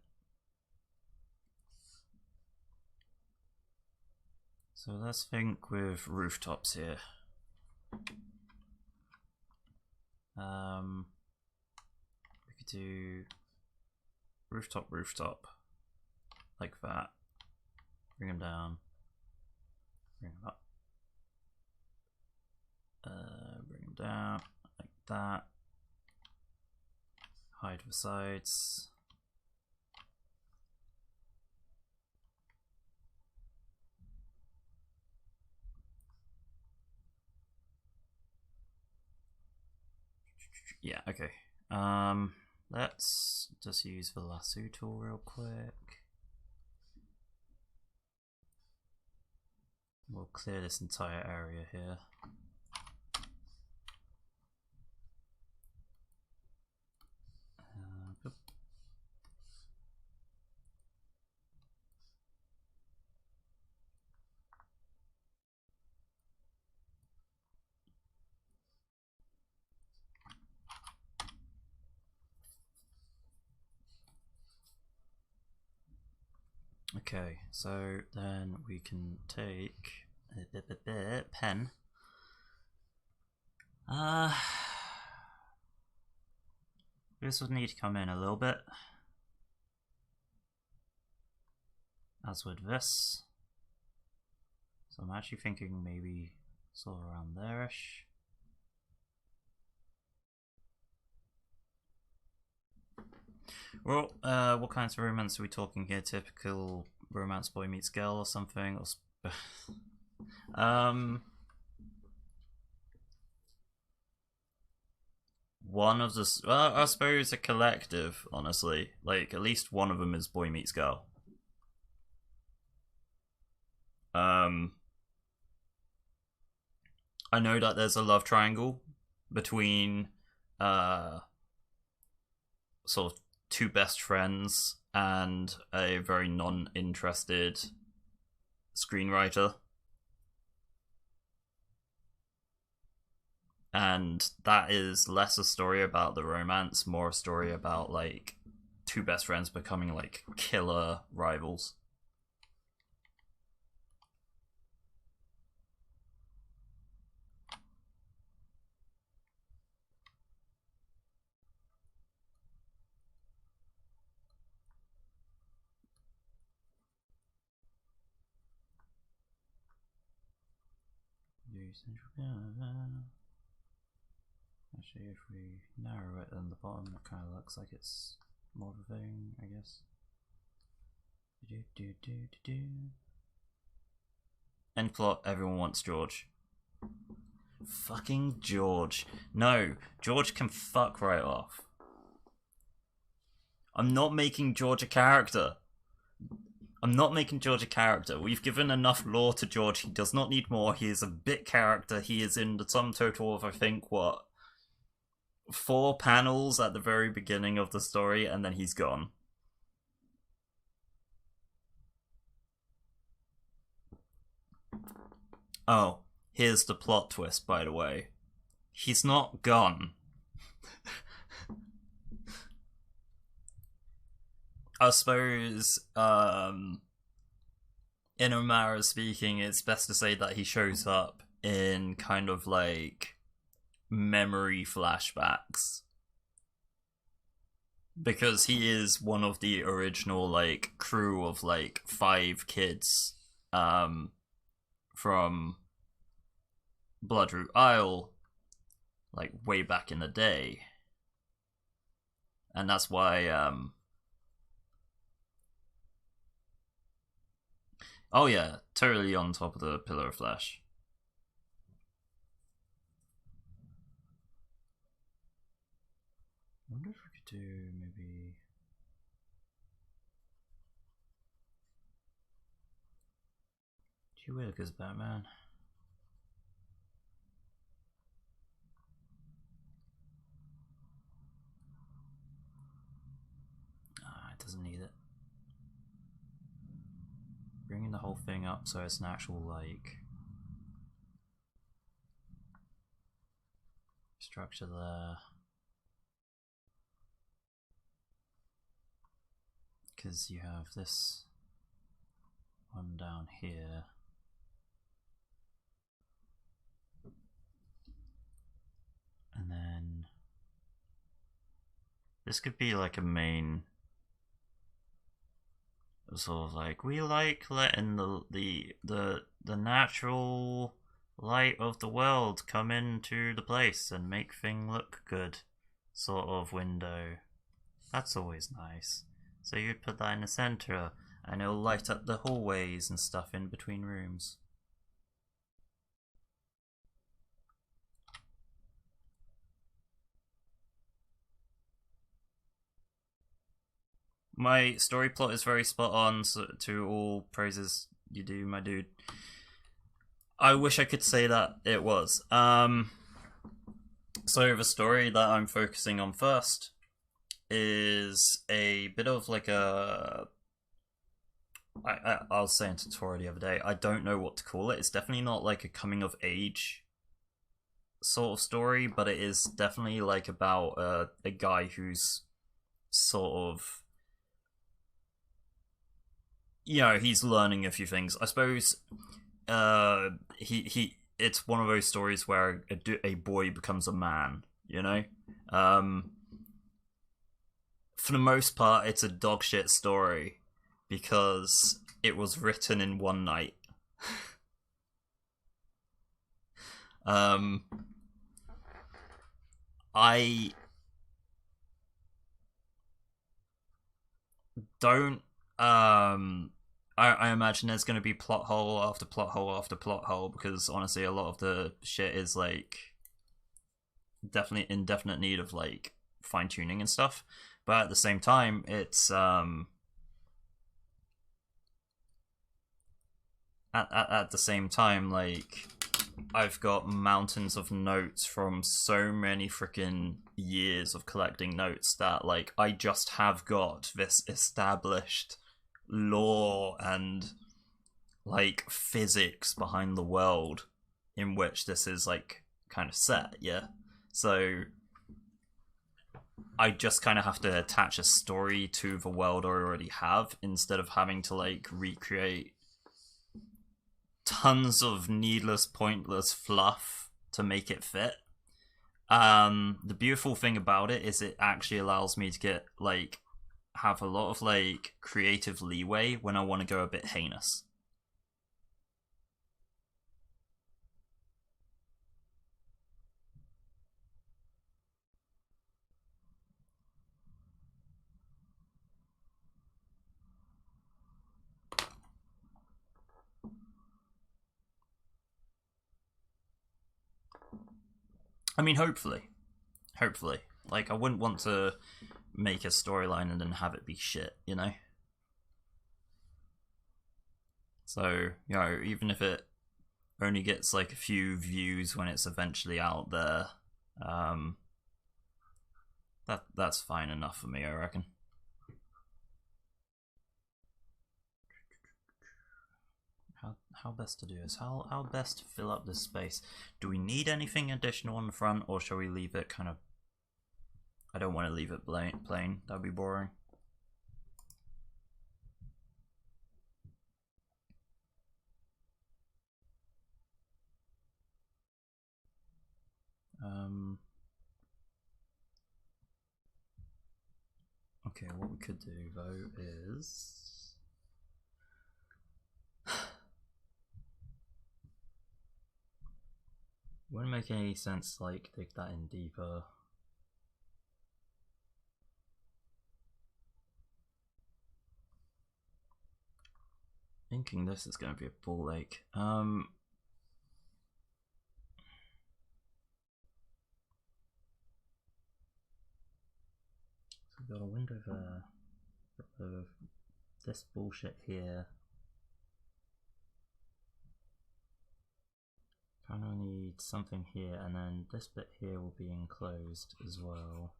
So let's think with rooftops here. We could do rooftop, like that. Bring them down. Bring them up. Bring them down like that. Hide the sides. Yeah, okay. Let's just use the lasso tool real quick. We'll clear this entire area here. Okay, so then we can take a pen. This would need to come in a little bit, as would this. So I'm actually thinking maybe sort of around there-ish. Well, what kinds of romance are we talking here? Typical romance boy meets girl or something? Or one of the... Well, I suppose a collective, honestly. Like, at least one of them is boy meets girl. I know that there's a love triangle between sort of two best friends and a very non-interested screenwriter. And that is less a story about the romance, more a story about like two best friends becoming like killer rivals. Actually, if we narrow it on the bottom, it kind of looks like it's more of a thing, I guess. End plot, everyone wants George. Fucking George. No, George can fuck right off. I'm not making George a character. I'm not making George a character. We've given enough lore to George. He does not need more. He is a bit character. He is in the sum total of, I think, what, 4 panels at the very beginning of the story, and then he's gone. Oh, here's the plot twist, by the way. He's not gone. I suppose, in a manner of speaking, it's best to say that he shows up in kind of like memory flashbacks. Because he is one of the original, like, crew of, like, 5 kids, from Bloodroot Isle, like, way back in the day. And that's why, oh yeah, totally on top of the Pillar of Flesh. I wonder if we could do maybe... Gee Willikers, Batman. Ah, it doesn't need it. Bringing the whole thing up so it's an actual, like, structure there. Because you have this one down here. And then this could be like a main sort of like, we like letting the natural light of the world come into the place and make things look good sort of window. That's always nice. So you'd put that in the center and it'll light up the hallways and stuff in between rooms. My story plot is very spot on, so to all praises you do, my dude. I wish I could say that it was. So the story that I'm focusing on first is a bit of like a... I was saying to Tori the other day, I don't know what to call it. It's definitely not like a coming of age sort of story, but it is definitely like about a guy who's sort of... You know, he's learning a few things. I suppose it's one of those stories where a boy becomes a man, you know? For the most part, it's a dogshit story because it was written in one night. I don't I imagine there's going to be plot hole after plot hole after plot hole, because honestly a lot of the shit is like definitely in definite need of like fine tuning and stuff, but at the same time it's at the same time, like, I've got mountains of notes from so many freaking years of collecting notes that, like, I just have got this established lore and, like, physics behind the world in which this is, like, kind of set, yeah? So I just kind of have to attach a story to the world I already have instead of having to, like, recreate tons of needless, pointless fluff to make it fit. The beautiful thing about it is it actually allows me to get, like, have a lot of, like, creative leeway when I want to go a bit heinous. I mean, hopefully. Hopefully. Like, I wouldn't want to make a storyline and then have it be shit, you know? So, you know, even if it only gets like a few views when it's eventually out there, that's fine enough for me, I reckon. How best to do this? How best to fill up this space? Do we need anything additional on the front, or shall we leave it kind of... I don't want to leave it plain. That'd be boring. Okay, what we could do though is... Wouldn't make any sense like dig that in deeper. Thinking this is going to be a ball ache. So we've got a window there. Got this bullshit here. Kind of need something here, and then this bit here will be enclosed as well.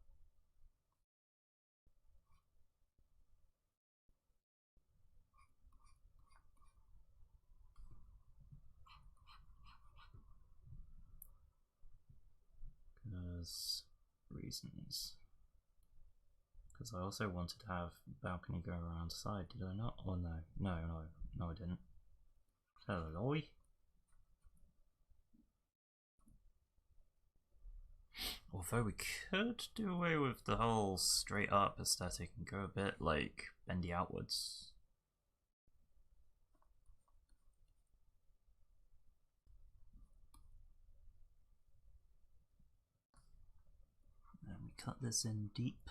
Because reasons. Because I also wanted to have balcony go around the side, did I not? Oh no, no, I didn't. Hello. Although we could do away with the whole straight up aesthetic and go a bit like bendy outwards. And we cut this in deep.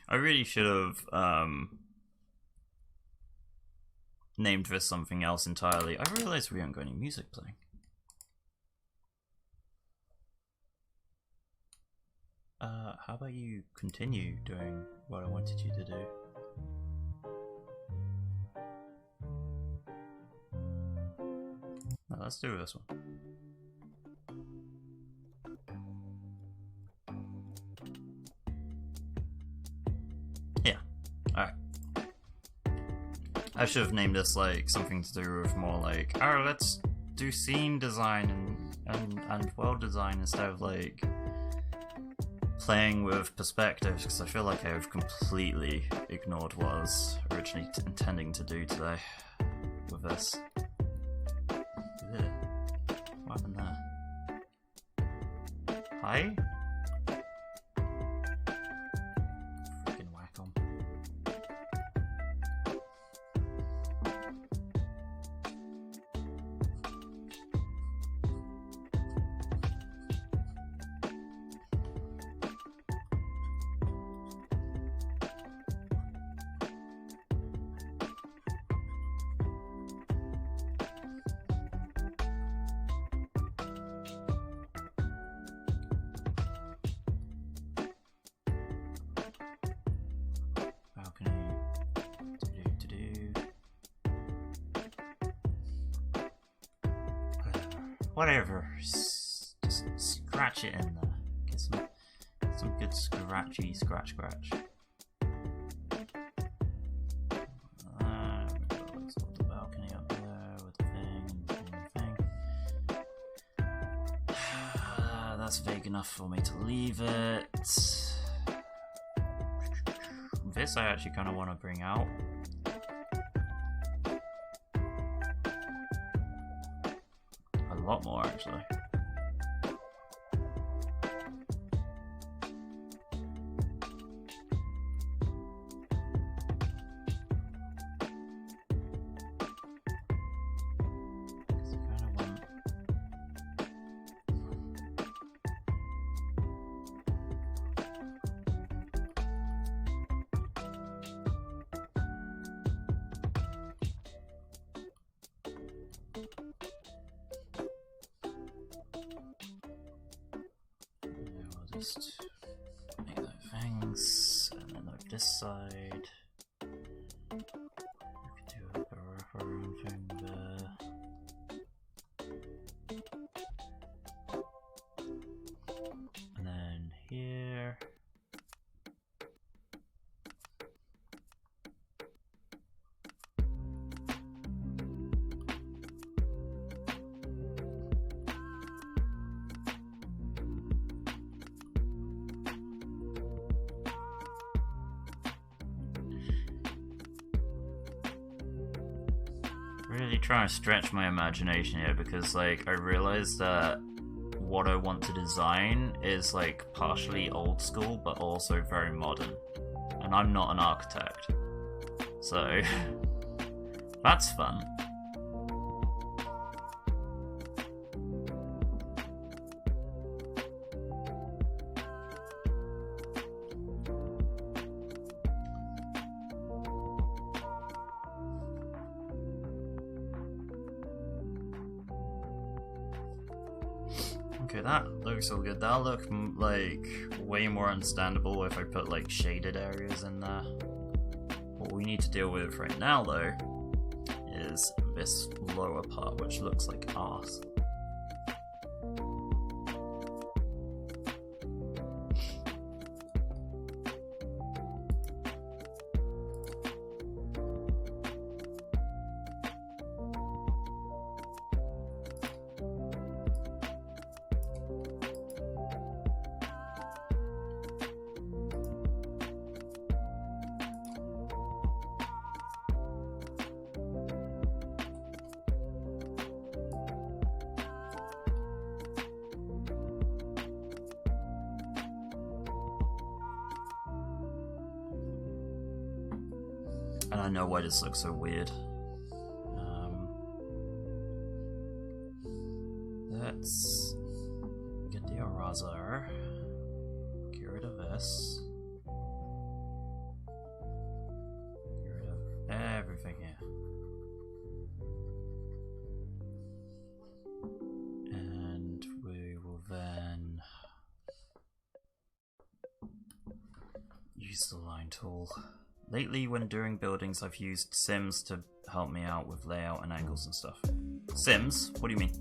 I really should have named this something else entirely. I realised we haven't got any music playing. How about you continue doing what I wanted you to do? No, let's do this one. Alright. I should have named this like something to do with more like, oh, let's do scene design and world design instead of like playing with perspectives, because I feel like I've completely ignored what I was originally intending to do today with this. What happened there? Hi? Whatever, just scratch it in there. Get some good scratchy scratch. Let's hold the balcony up there with the thing. That's vague enough for me to leave it. This I actually kind of want to bring out. A lot more, actually. Just make those things, and then over this side, we could do a wraparound thing there. And then here. Really trying to stretch my imagination here because like I realized that what I want to design is like partially old school but also very modern, and I'm not an architect, so that's fun. Okay, that looks all good. That'll look like way more understandable if I put like shaded areas in there. What we need to deal with right now though is this lower part which looks like arse. And I know why this looks so weird. Let's get the eraser. Get rid of this. Get rid of everything here. And we will then use the line tool. Lately, when doing buildings, I've used Sims to help me out with layout and angles and stuff. Sims? What do you mean?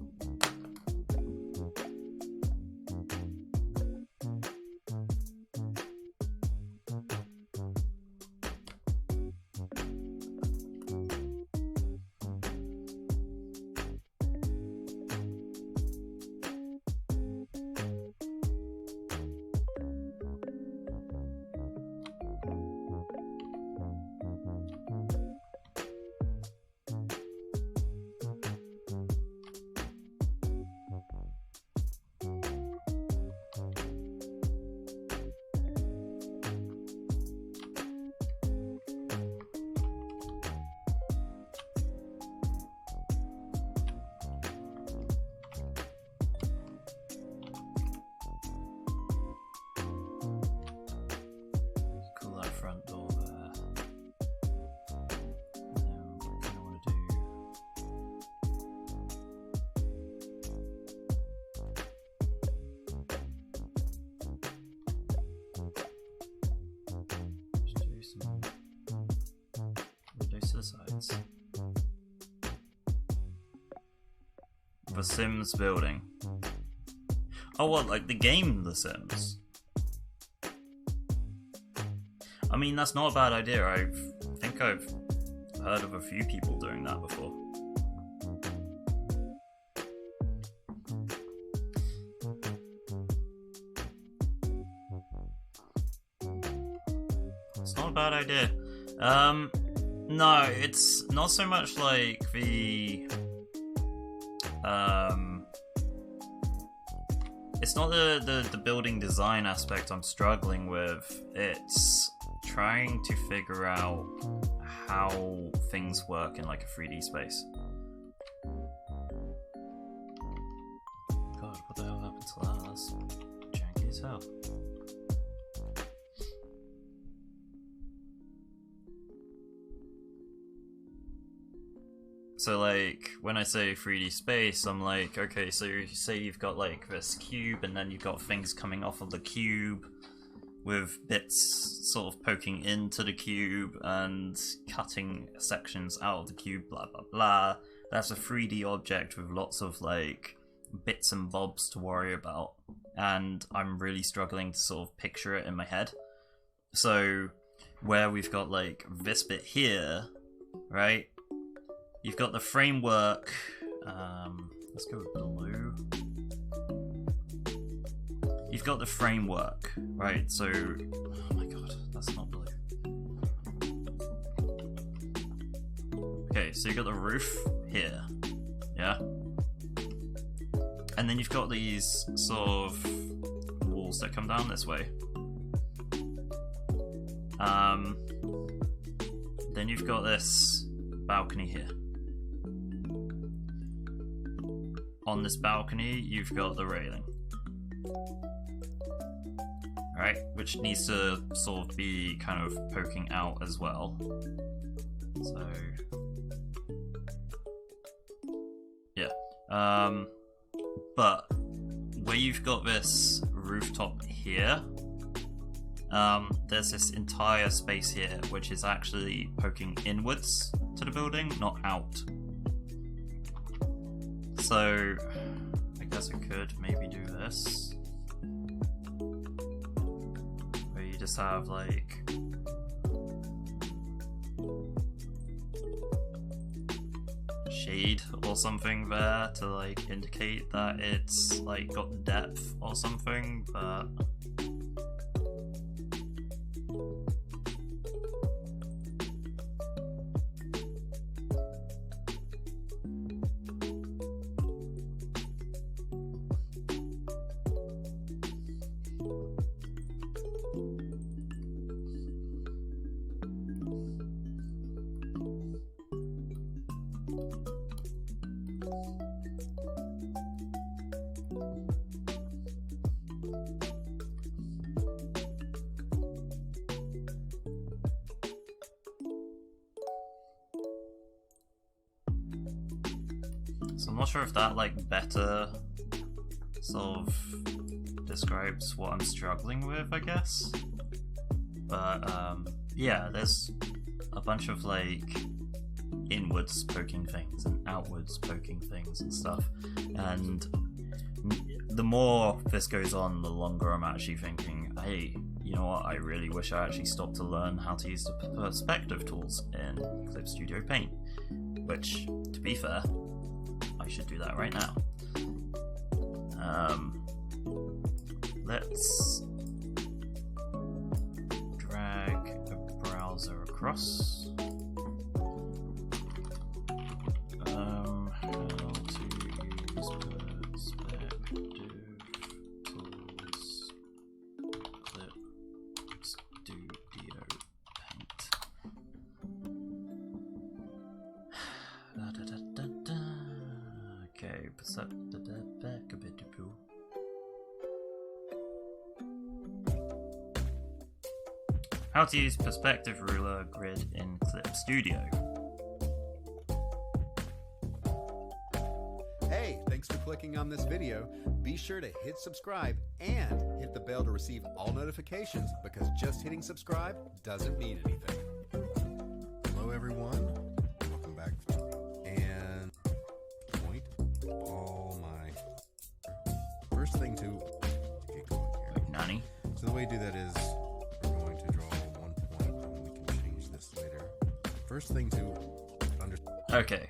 Sides. The Sims building. Oh, what, like the game The Sims? I mean, that's not a bad idea. I think I've heard of a few people doing that before. It's not a bad idea. No, it's not so much like the it's not the building design aspect I'm struggling with. It's trying to figure out how things work in like a 3D space. God, what the hell happened to that? That's janky as hell. So like when I say 3D space, I'm like, okay, so you say you've got like this cube, and then you've got things coming off of the cube with bits sort of poking into the cube and cutting sections out of the cube, blah blah blah. That's a 3D object with lots of like bits and bobs to worry about, and I'm really struggling to sort of picture it in my head. So where we've got like this bit here, right? You've got the framework. Let's go with blue. You've got the framework, right? So, oh my god, that's not blue. Okay, so you've got the roof here, yeah? And then you've got these sort of walls that come down this way. Then you've got this balcony here. On this balcony, you've got the railing. Right, which needs to sort of be kind of poking out as well. So, yeah. But where you've got this rooftop here, there's this entire space here which is actually poking inwards to the building, not out. So, I guess I could maybe do this. Where you just have like shade or something there to like indicate that it's like got depth or something, but so I'm not sure if that like better sort of describes what I'm struggling with, I guess. But yeah, there's a bunch of like inwards poking things and outwards poking things and stuff, and the more this goes on, the longer I'm actually thinking, hey, you know what, I really wish I actually stopped to learn how to use the perspective tools in Clip Studio Paint, which, to be fair, I should do that right now. Let's drag a browser across. How to use perspective tools, Clip Studio Paint. Okay, how to use perspective ruler grid in Clip Studio. Hey, thanks for clicking on this video. Be sure to hit subscribe and hit the bell to receive all notifications, because just hitting subscribe doesn't mean anything. Hello everyone, welcome back. And point all my first thing to get going here. Like nanny. So the way to do that is we're going to draw one point and we can change this later. First thing to understand. Okay.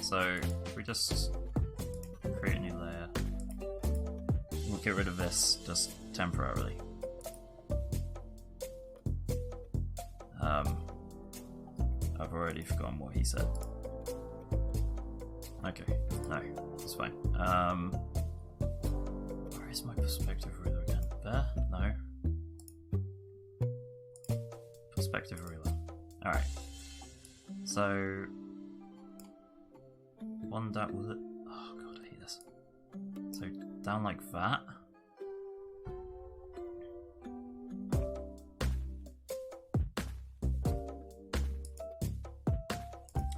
So if we just create a new layer, we'll get rid of this just temporarily. I've already forgotten what he said. Okay, no, that's fine. Where is my perspective ruler again? There? No. Perspective ruler. Alright. So one that will it. Oh god, I hate this. So down like that.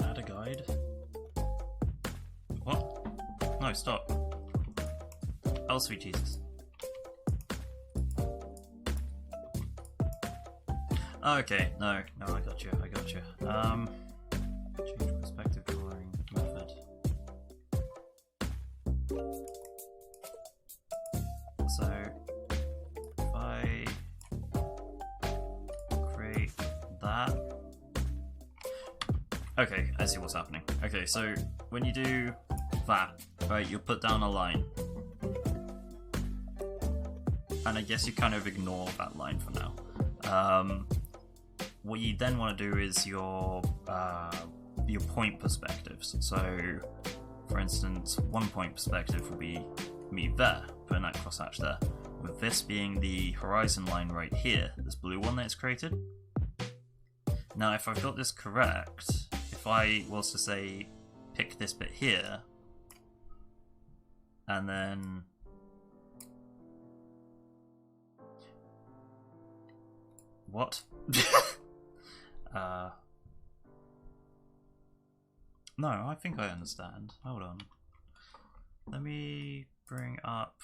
Add a guide. No, stop. Oh, sweet Jesus. Okay, no, I got you. Change perspective drawing method. So, if I create that. Okay, I see what's happening. Okay, so when you do that, right, you'll put down a line. And I guess you kind of ignore that line for now. What you then want to do is your point perspectives. So, for instance, 1 point perspective will be me there, putting that crosshatch there. With this being the horizon line right here, this blue one that it's created. Now, if I've got this correct, if I was to say pick this bit here, and then what? No, I think I understand. Hold on. Let me bring up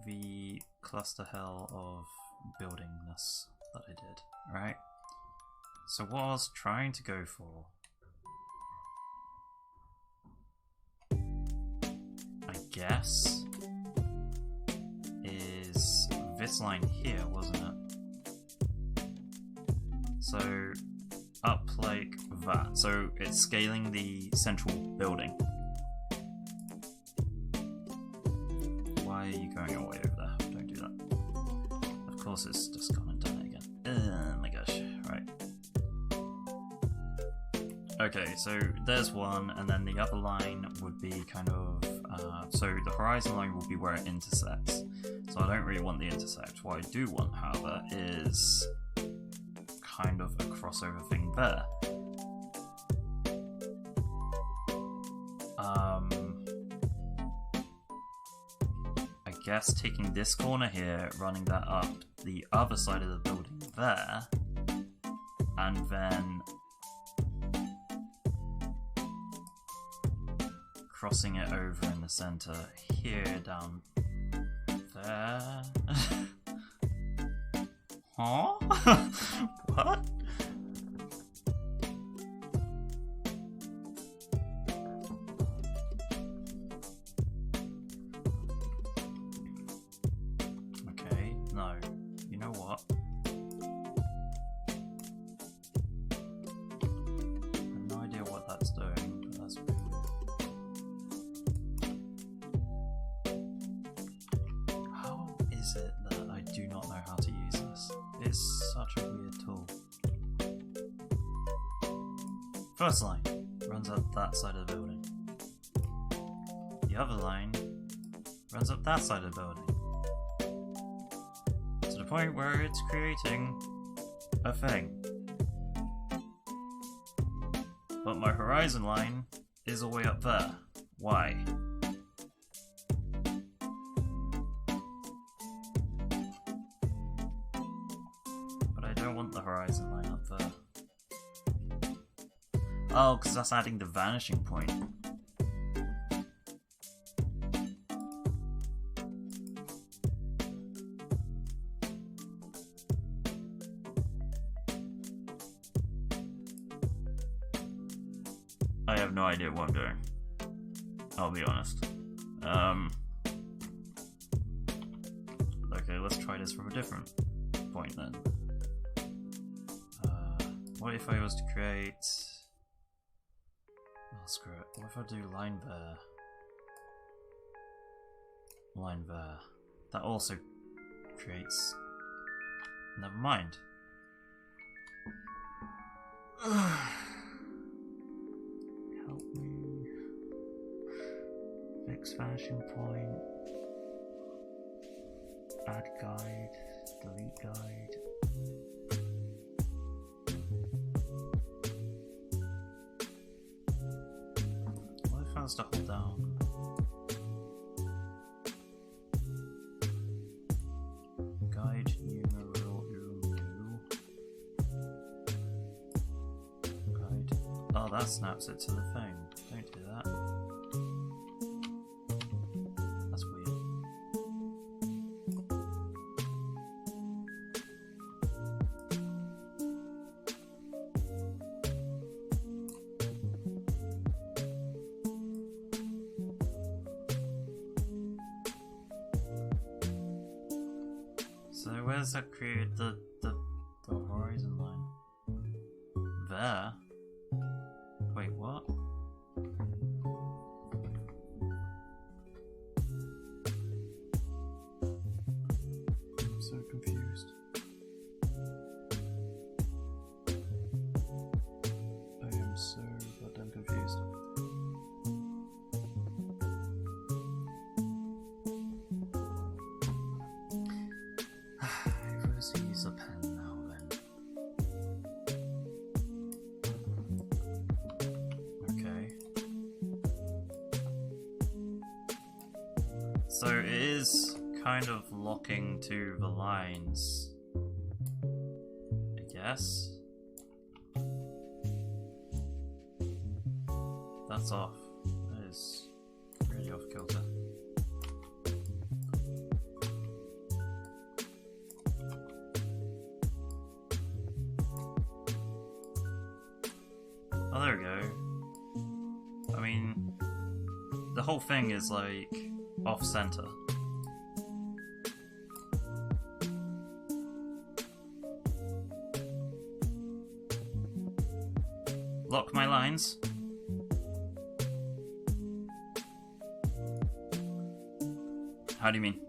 the cluster hell of buildingness that I did, right? So what I was trying to go for, I guess, is this line here, wasn't it? So up like that. So it's scaling the central building. Why are you going away over there? Don't do that. Of course it's just gone and done it again. Oh my gosh. Right. Okay, so there's one, and then the other line would be kind of... so the horizon line will be where it intersects. So I don't really want the intersect. What I do want, however, is kind of a crossover thing there. I guess taking this corner here, running that up the other side of the building there, and then crossing it over in the center here down there. Huh? What? Okay, no. You know what? I have no idea what that's doing, but that's pretty weird. How is it that I do not know how to use this? It's such a weird tool. First line runs up that side of the building. The other line runs up that side of the building. To the point where it's creating a thing. But my horizon line is all the way up there. Why? The horizon line up there. Oh, because that's adding the vanishing point. I have no idea what I'm doing. I'll be honest. Okay, let's try this from a different point then. What if I was to create... Oh, screw it. What if I do line there? Line there. That also creates... Never mind. Help me. Fix vanishing point. Add guide. Delete guide. To hold down. Guide numeral new. Guide. Oh, that snaps it to the thing. Don't do that. where does that create the horizon line? There? Wait, what? I'm so confused. I am so goddamn confused. If I use a pen now then. Okay. So it is kind of locking to the lines, I guess. That's off. That is really off kilter. Oh, there we go. I mean, the whole thing is like off center. Lock my lines. How do you mean?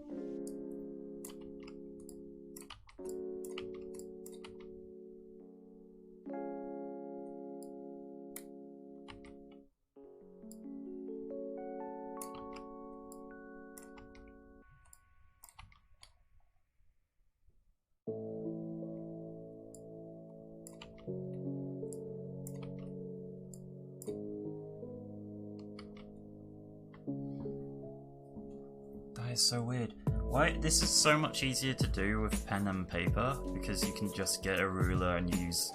That is so weird. Why? This is so much easier to do with pen and paper because you can just get a ruler and use.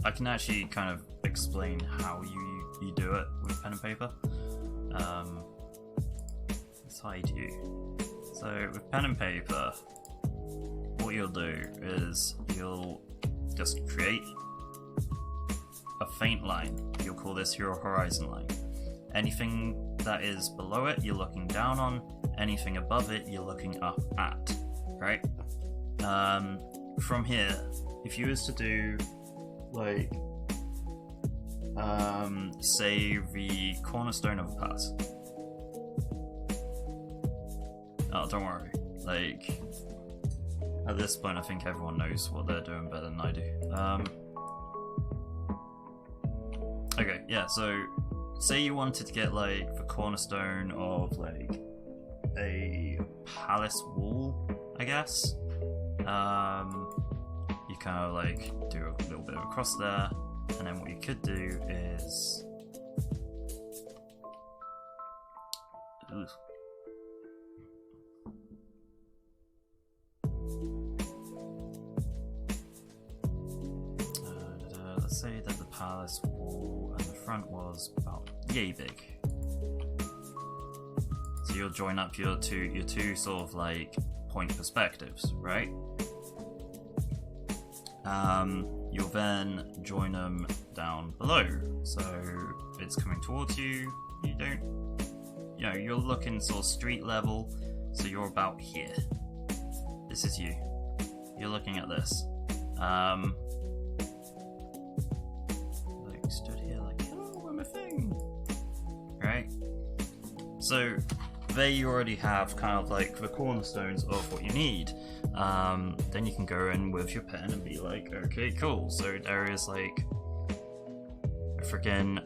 I can actually kind of explain how you do it with pen and paper. That's how you do. So with pen and paper, what you'll do is you'll just create a faint line. You'll call this your horizon line. Anything that is below it, you're looking down on. Anything above it, you're looking up at. Right? From here, if you was to do like say the cornerstone of a palace. Oh, don't worry. Like at this point, I think everyone knows what they're doing better than I do. Okay, yeah. So, say you wanted to get like the cornerstone of like a palace wall, I guess. You kind of like do a little bit of a cross there, and then what you could do is. Let's say that the palace wall and the front was about yay big. So you'll join up your two sort of like point perspectives, right? You'll then join them down below. So it's coming towards you. You don't, you know, you're looking sort of street level. So you're about here. This is you. You're looking at this. Like stood here like, hello, I'm a thing. Right? So there you already have kind of like the cornerstones of what you need. Then you can go in with your pen and be like, okay, cool. So there is like a freaking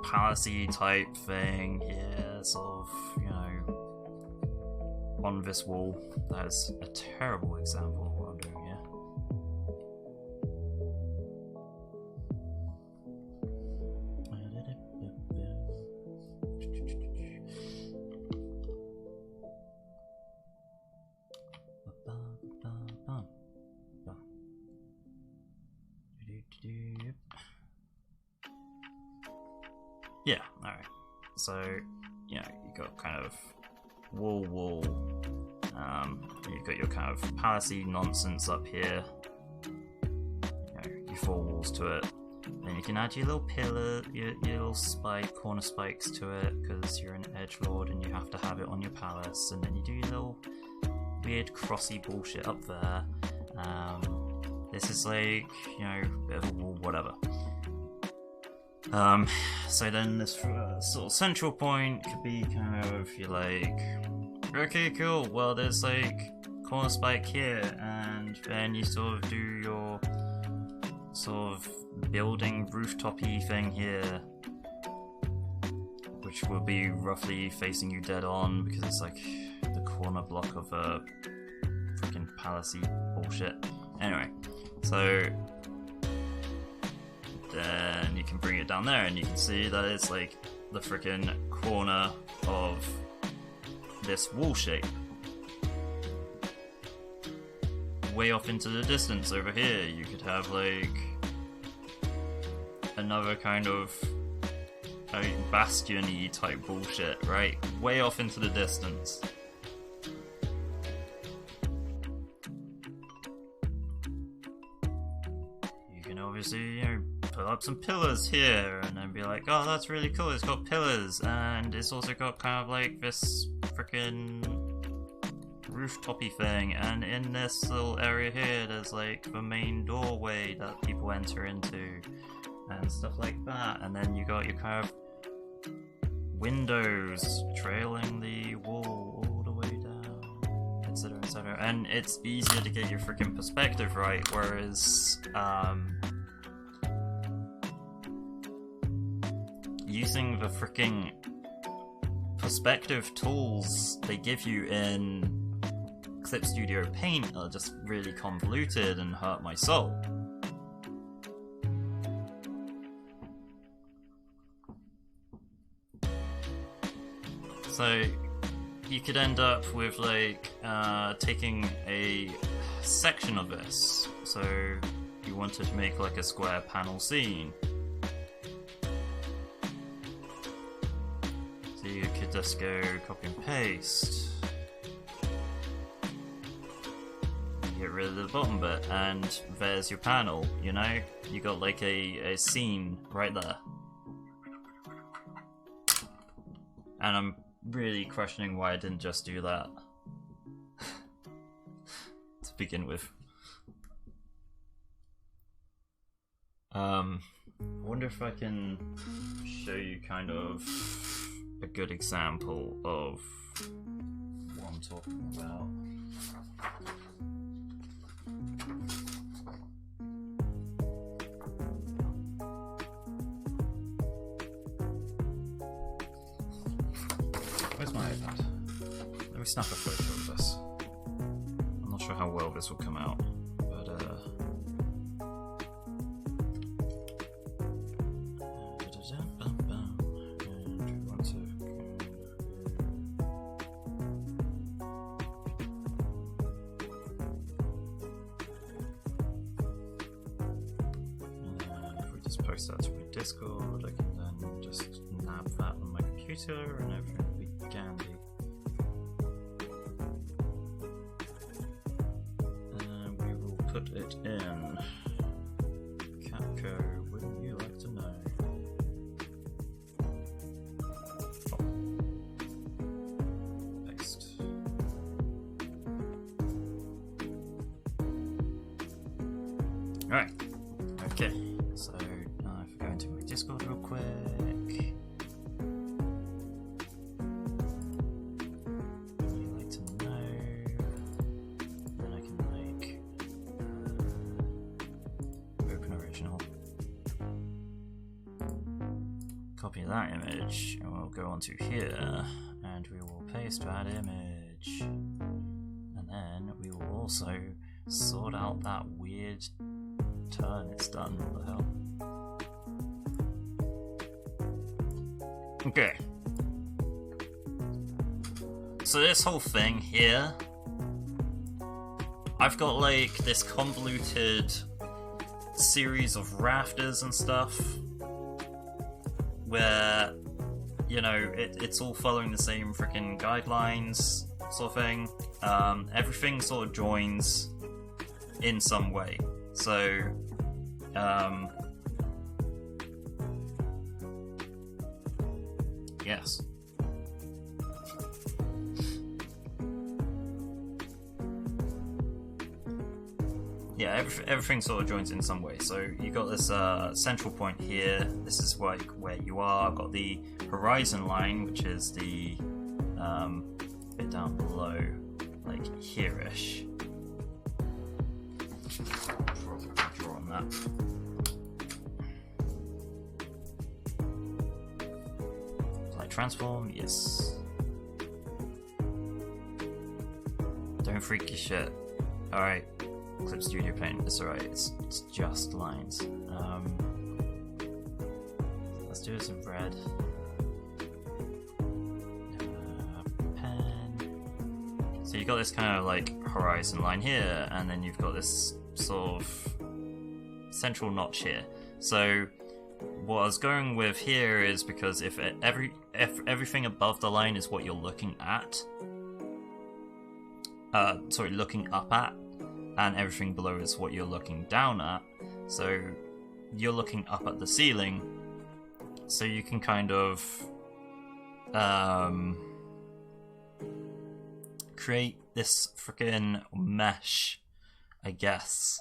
palace-y type thing here, sort of, you know, on this wall. That is a terrible example of what I'm doing here. Yeah, alright. So, you know, you got kind of wall. You've got your kind of palace-y nonsense up here. You know, your four walls to it. Then you can add your little pillar, your little corner spikes to it, because you're an edgelord and you have to have it on your palace. And then you do your little weird crossy bullshit up there. This is like, you know, a bit of a wall, whatever. So then this sort of central point could be kind of, you're like, okay, cool, well there's like corner spike here, and then you sort of do your sort of building rooftopy thing here, which will be roughly facing you dead on because it's like the corner block of a freaking palace-y bullshit. Anyway, so then you can bring it down there and you can see that it's like the freaking corner of this wall shape. Way off into the distance over here, you could have like another kind of bastion-y type bullshit, right? Way off into the distance. You can obviously, you know, put up some pillars here and then be like, oh, that's really cool, it's got pillars, and it's also got kind of like this freaking rooftopy thing, and in this little area here there's like the main doorway that people enter into and stuff like that, and then you got your kind of windows trailing the wall all the way down, etc, etc, and it's easier to get your freaking perspective right, whereas using the freaking perspective tools they give you in Clip Studio Paint are just really convoluted and hurt my soul. So you could end up with like taking a section of this. So you wanted to make like a square panel scene. So you could just go copy and paste. Get rid of the bottom bit, and there's your panel, you know? You got like a scene right there. And I'm really questioning why I didn't just do that to begin with. I wonder if I can show you kind of a good example of what I'm talking about. Where's my iPad? Let me snap a photo of this. I'm not sure how well this will come out, but and we want to if we just post that to my Discord, I can then just nab that on my computer and everything will be dandy. And we will put it in Capco, wouldn't you like to know? Oh. Paste. Alright, okay, so now if we go into my Discord real quick. You like to know, then I can like open original, copy that image, and we'll go onto here, and we will paste that image, and then we will also sort out that weird turn it's done. What the hell? Okay. So this whole thing here, I've got like this convoluted series of rafters and stuff where, you know, it's all following the same freaking guidelines sort of thing. Everything sort of joins in some way. So, yes. yeah, everything sort of joins in some way. So you got this central point here. This is like where you are. I've got the horizon line, which is the bit down below, like here-ish. Draw on that. Like transform, yes. Don't freak your shit. Alright. Clip Studio Paint, it's alright, it's just lines. Let's do this in red. Pen. So you've got this kind of like horizon line here, and then you've got this sort of central notch here. So what I was going with here is because if everything above the line is what you're looking at, looking up at, and everything below is what you're looking down at. So you're looking up at the ceiling, so you can kind of create this freaking mesh, I guess,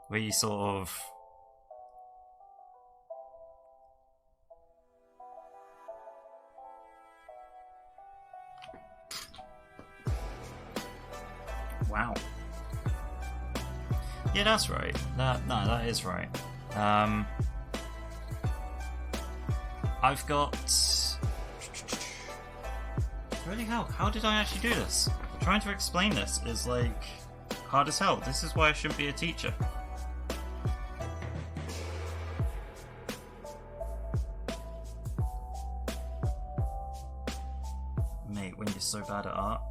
where you sort of wow. Yeah, that's right. That is right. I've got... Really, how did I actually do this? Trying to explain this is, like, hard as hell. This is why I shouldn't be a teacher. Mate, when you're so bad at art...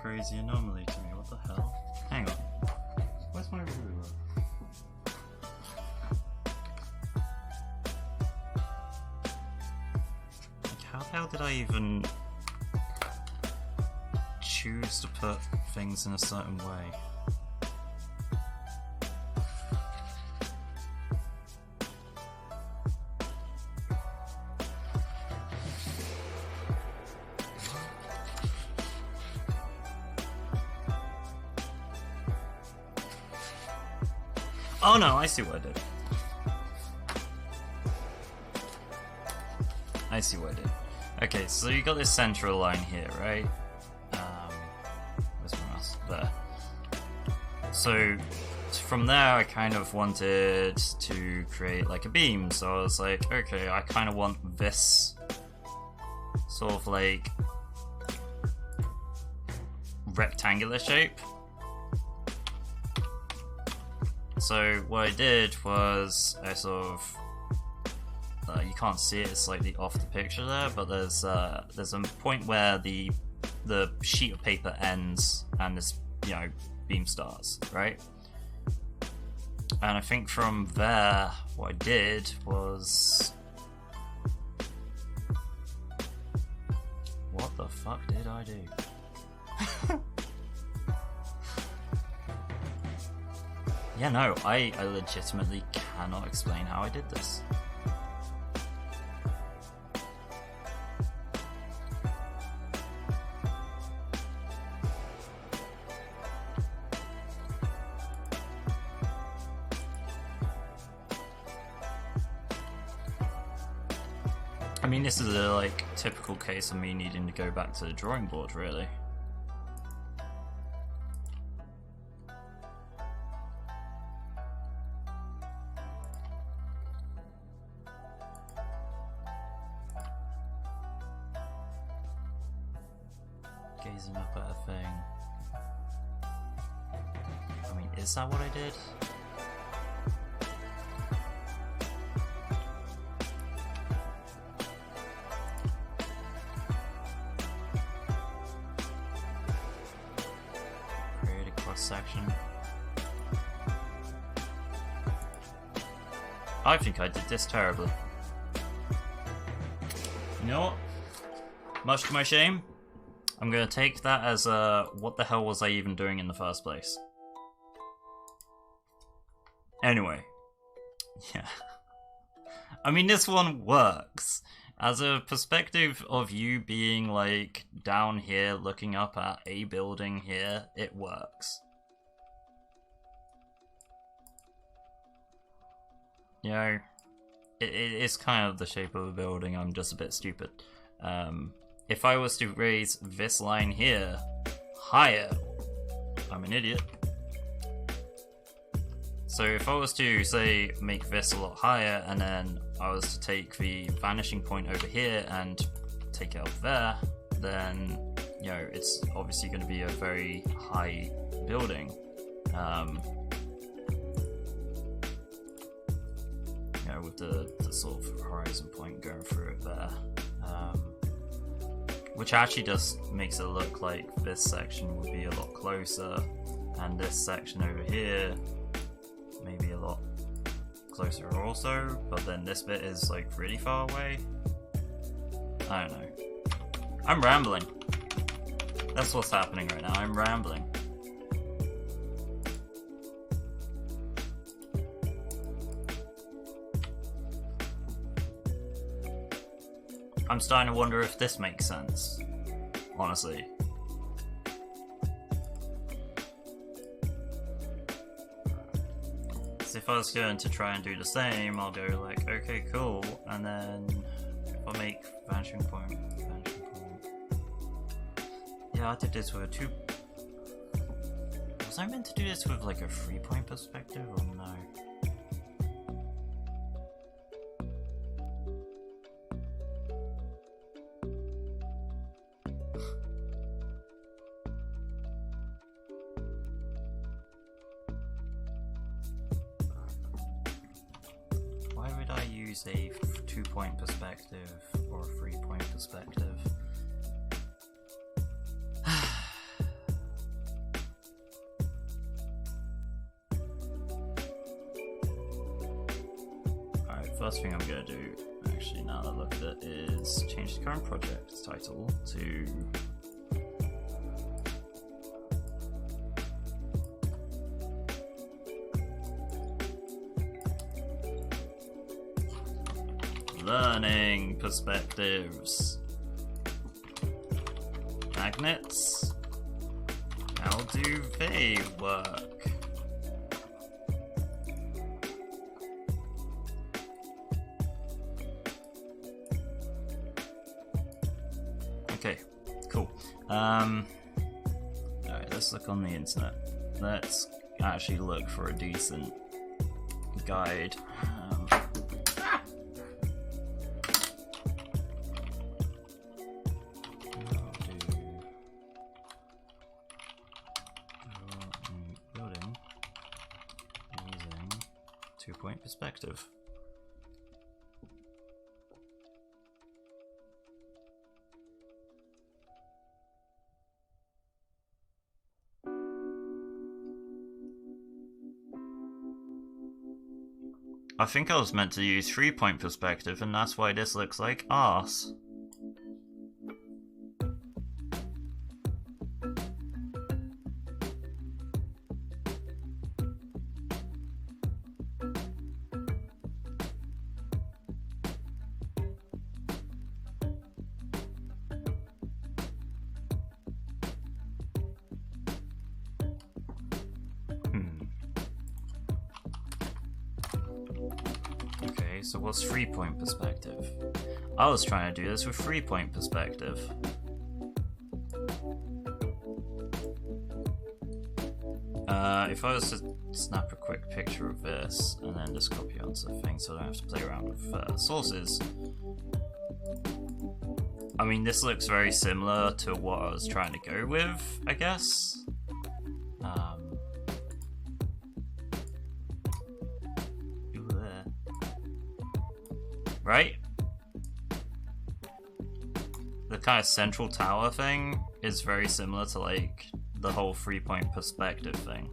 crazy anomaly to me. What the hell? Hang on. Where's my ruler? Like, how the hell did I even choose to put things in a certain way? Oh no, I see what I did. I see what I did. Okay, so you got this central line here, right? Where's my mouse? There. So from there, I kind of wanted to create like a beam. So I was like, okay, I kind of want this sort of like rectangular shape. So what I did was I sort of you can't see it, it's slightly off the picture there, but there's a point where the sheet of paper ends and this beam starts, right? And I think from there what I did was, what the fuck did I do? Yeah, no, I legitimately cannot explain how I did this. I mean, this is a like typical case of me needing to go back to the drawing board, really. Gazing up at a thing. I mean, is that what I did? Create a cross section. I think I did this terribly. You know what? Much to my shame, I'm gonna take that as what the hell was I even doing in the first place? Anyway, yeah. I mean, this one works. As a perspective of you being, like, down here looking up at a building here, it works. You know, it's kind of the shape of a building, I'm just a bit stupid. If I was to raise this line here higher, I'm an idiot. So if I was to, say, make this a lot higher, and then I was to take the vanishing point over here and take it up there, then, you know, it's obviously going to be a very high building. You know, with the sort of horizon point going through it there. Which actually just makes it look like this section would be a lot closer, and this section over here maybe a lot closer also, but then this bit is like really far away. I don't know. I'm rambling. That's what's happening right now. I'm rambling. I'm starting to wonder if this makes sense, honestly. So if I was going to try and do the same, I'll go like, okay, cool, and then if I make vanishing point. Yeah, I did this with a 2... Was I meant to do this with like a 3-point perspective, or no? A 2-point perspective or a 3-point perspective. Alright, first thing I'm gonna do, actually now that I look at it, is change the current project title to Learning perspectives. Magnets. How do they work? Okay, cool. Alright, let's look on the internet. Let's actually look for a decent guide. Two-point perspective. I think I was meant to use 3-point perspective, and that's why this looks like arse. So what's 3-point perspective? I was trying to do this with 3-point perspective. If I was to snap a quick picture of this and then just copy onto the thing so I don't have to play around with sources. I mean, this looks very similar to what I was trying to go with, I guess. Right? The kind of central tower thing is very similar to like the whole 3-point perspective thing.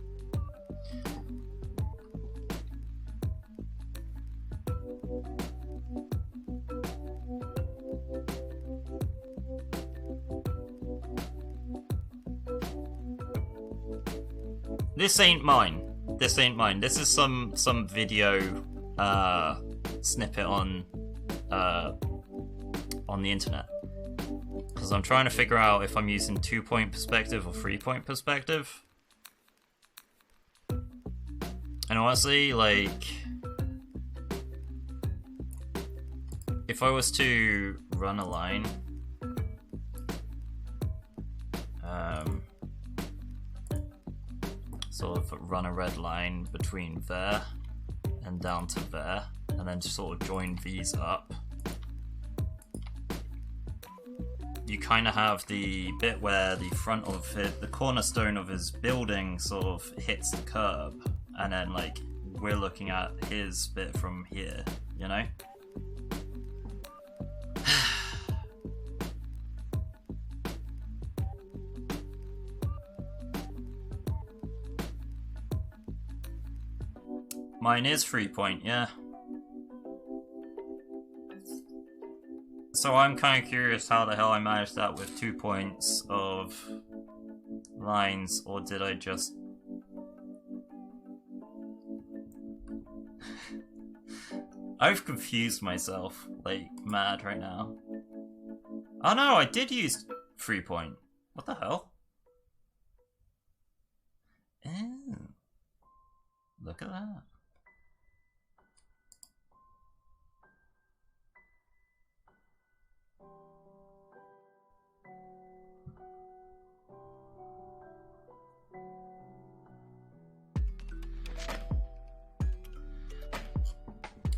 This ain't mine. This ain't mine. This is some video snippet on the internet, because I'm trying to figure out if I'm using 2-point perspective or 3-point perspective. And honestly, like, if I was to run a line, sort of run a red line between there and down to there, and then just sort of join these up, you kind of have the bit where the front of it, the cornerstone of his building sort of hits the curb, and then like we're looking at his bit from here, you know? Mine is 3-point, yeah. So I'm kind of curious how the hell I managed that with 2 points of lines, or did I just... I've confused myself, like, mad right now. Oh no, I did use 3-point. What the hell? Oh. Look at that.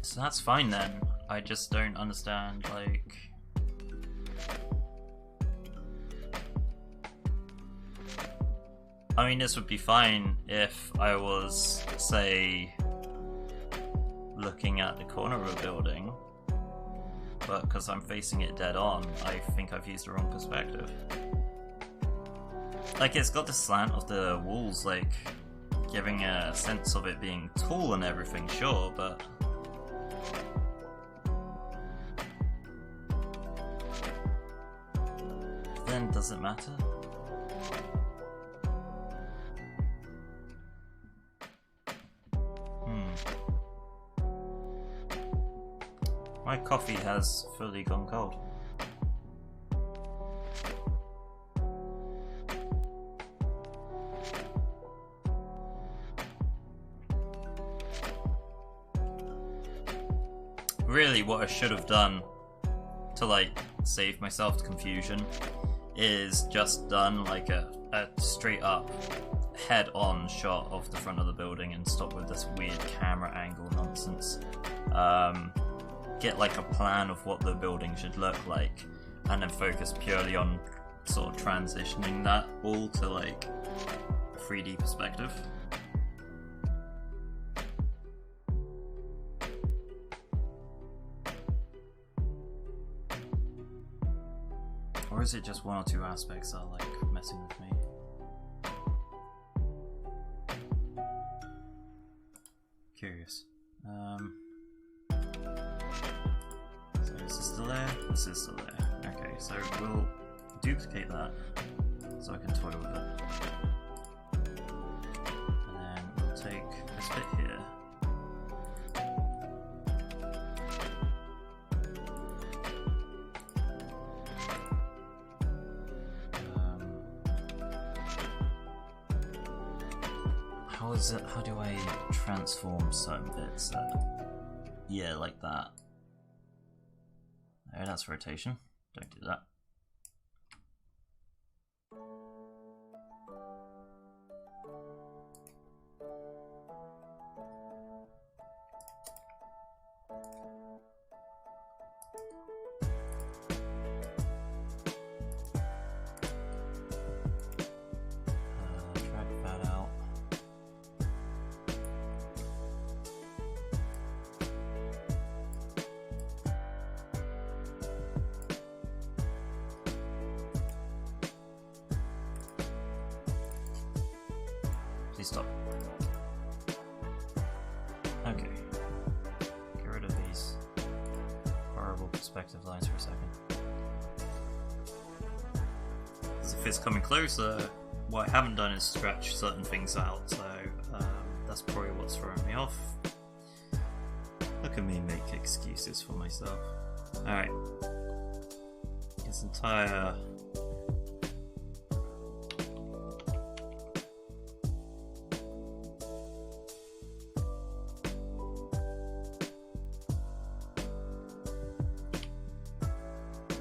So that's fine then. I just don't understand, like... I mean, this would be fine if I was, say, looking at the corner of a building, but because I'm facing it dead on, I think I've used the wrong perspective. Like, it's got the slant of the walls, like, giving a sense of it being tall and everything, sure, but... then does it matter? My coffee has fully gone cold. Really, what I should have done to, like, save myself the confusion is just done like a straight up head-on shot of the front of the building and stop with this weird camera angle nonsense. Get like a plan of what the building should look like, and then focus purely on sort of transitioning that all to like a 3D perspective. Or is it just one or two aspects that are like messing with me? Curious. So is this still there? This is still there. Okay, so we'll duplicate that so I can toy with it. And then we'll take this bit here. How do I transform certain bits? Yeah, like that. There, that's rotation. Don't do that. Drag that out. Please stop. Okay. Get rid of these horrible perspective lines for a second. Because if it's coming closer, what I haven't done is stretch certain things out, so that's probably what's throwing me off. Look at me make excuses for myself. Alright. This entire...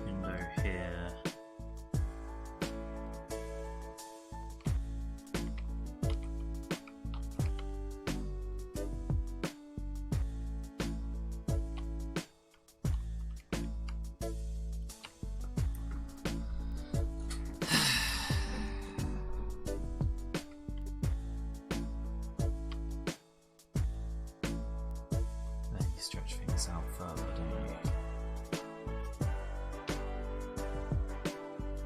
window here. Then you stretch things out further, don't you?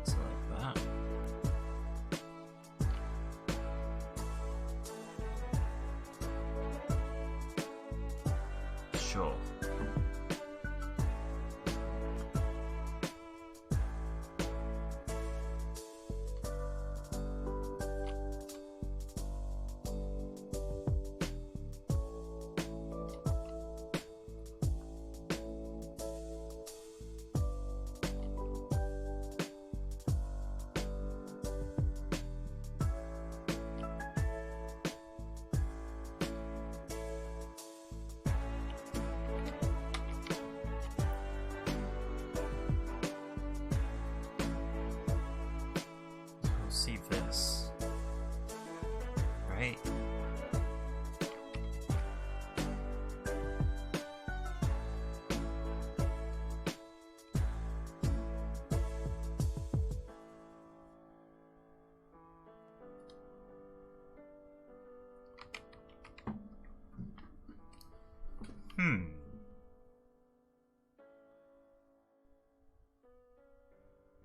So like that. Sure. We'll see this. Right?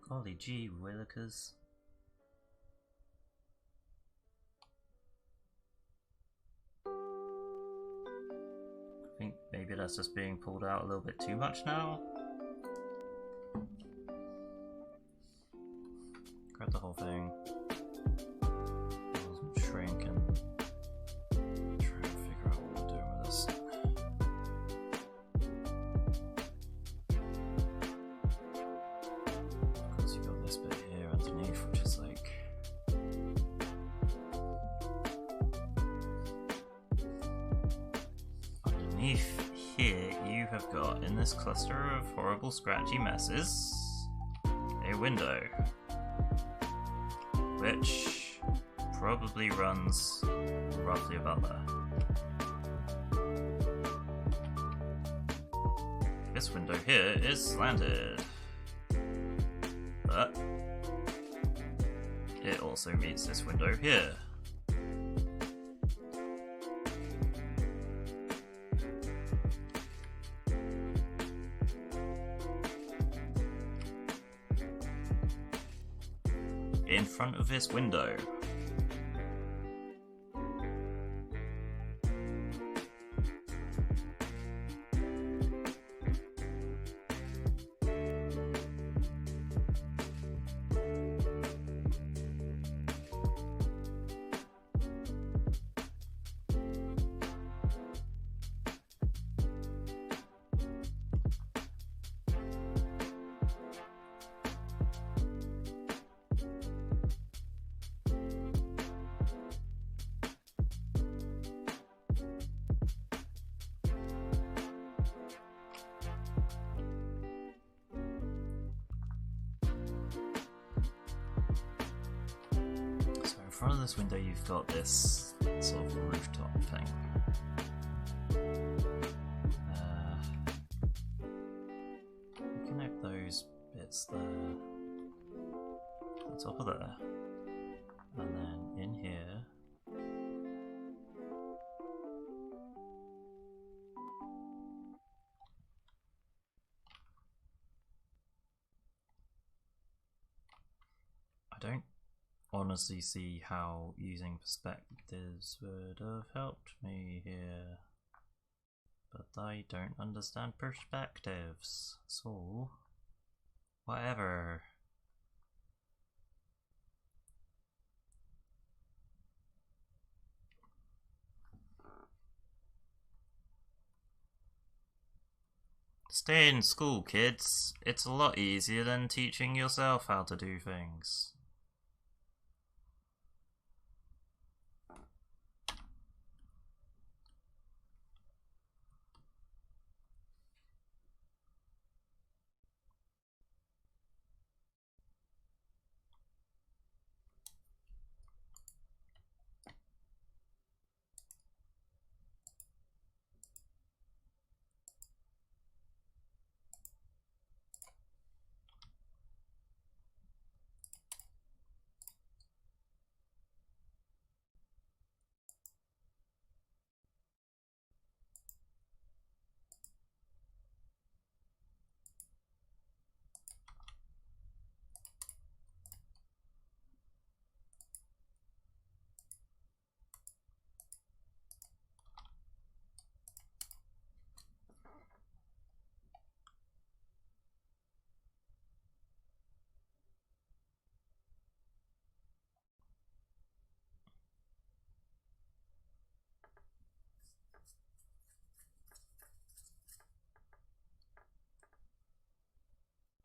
Golly gee, Willikers. I think maybe that's just being pulled out a little bit too much now. Grab the whole thing. Shrink and try and figure out what we're doing with this. Of course, you've got this bit here underneath, which is like. Underneath here, you have got in this cluster of horrible scratchy messes a window, which probably runs roughly about there. This window here is slanted, but it also meets this window here. In front of this window. In front of this window you've got this sort of rooftop thing. Connect those bits there to the top of there, and then in here I don't honestly see how using perspectives would have helped me here, but I don't understand perspectives, so whatever. Stay in school, kids. It's a lot easier than teaching yourself how to do things.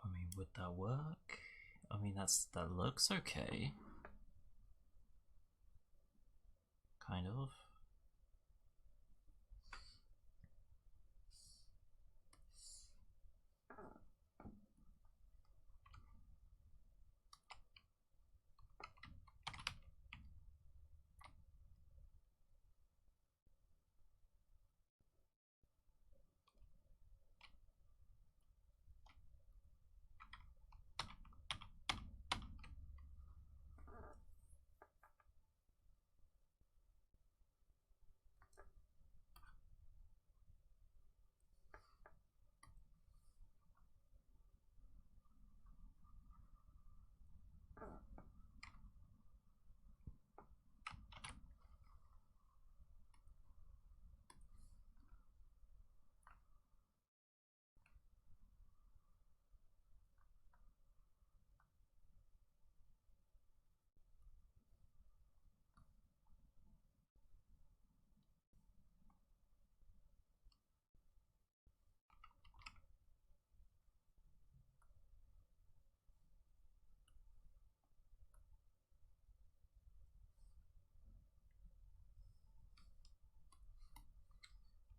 I mean, would that work? I mean, that looks okay. Kind of.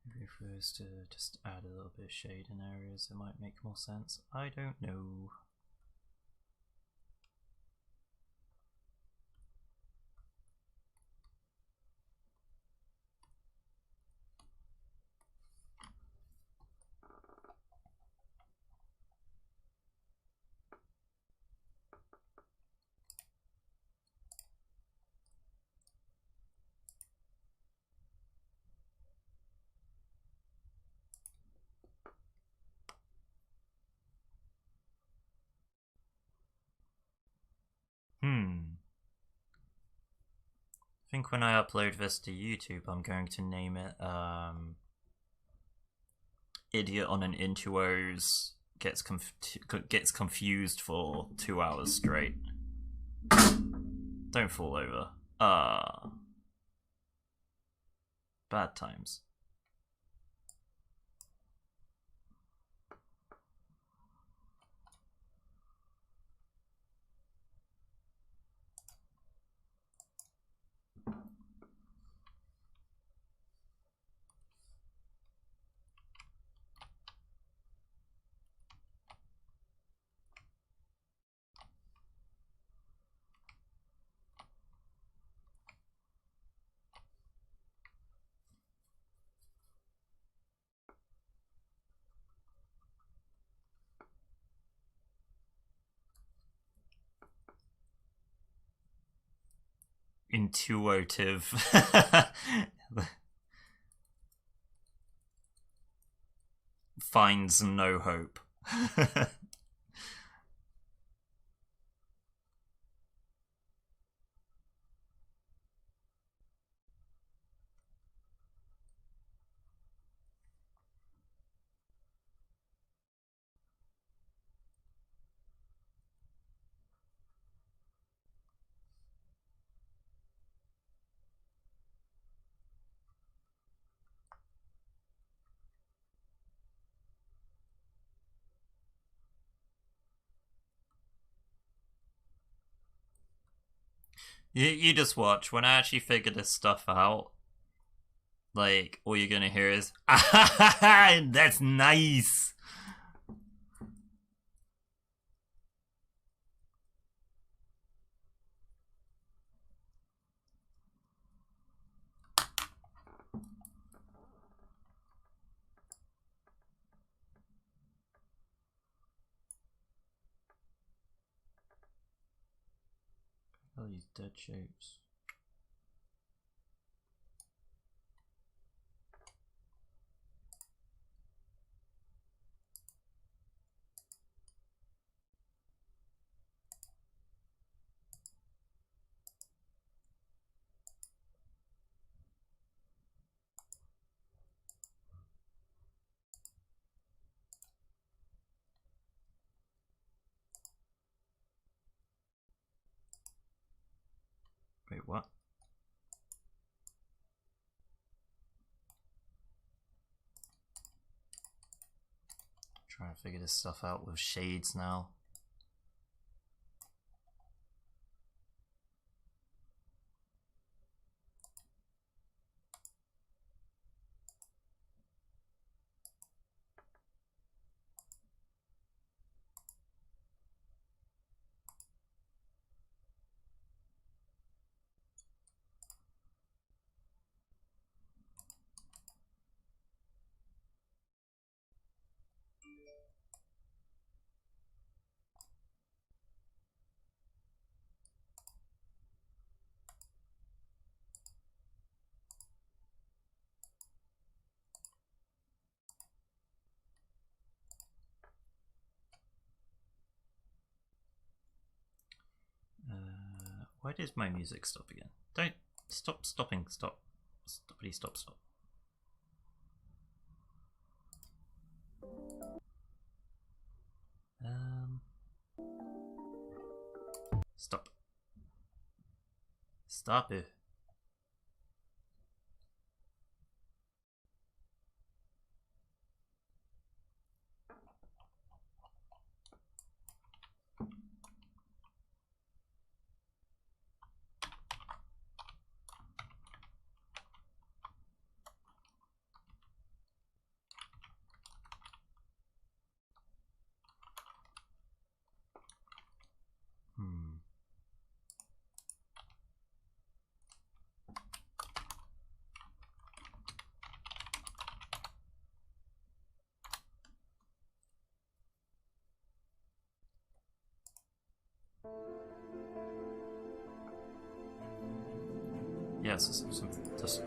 Maybe if we was to just add a little bit of shade in areas, it might make more sense. I don't know. I think when I upload this to YouTube, I'm going to name it Idiot on an Intuos gets confused for 2 hours straight. Don't fall over. Bad times. Intuitive. Finds no hope. You just watch. When I actually figure this stuff out, like, all you're gonna hear is, ah, that's nice. All these dead shapes. Wait, what? Trying to figure this stuff out with shades now. Why did my music stop again? Don't stop stopping, stop. Stoppity stop stop. Stop. Stop it. Yes, some just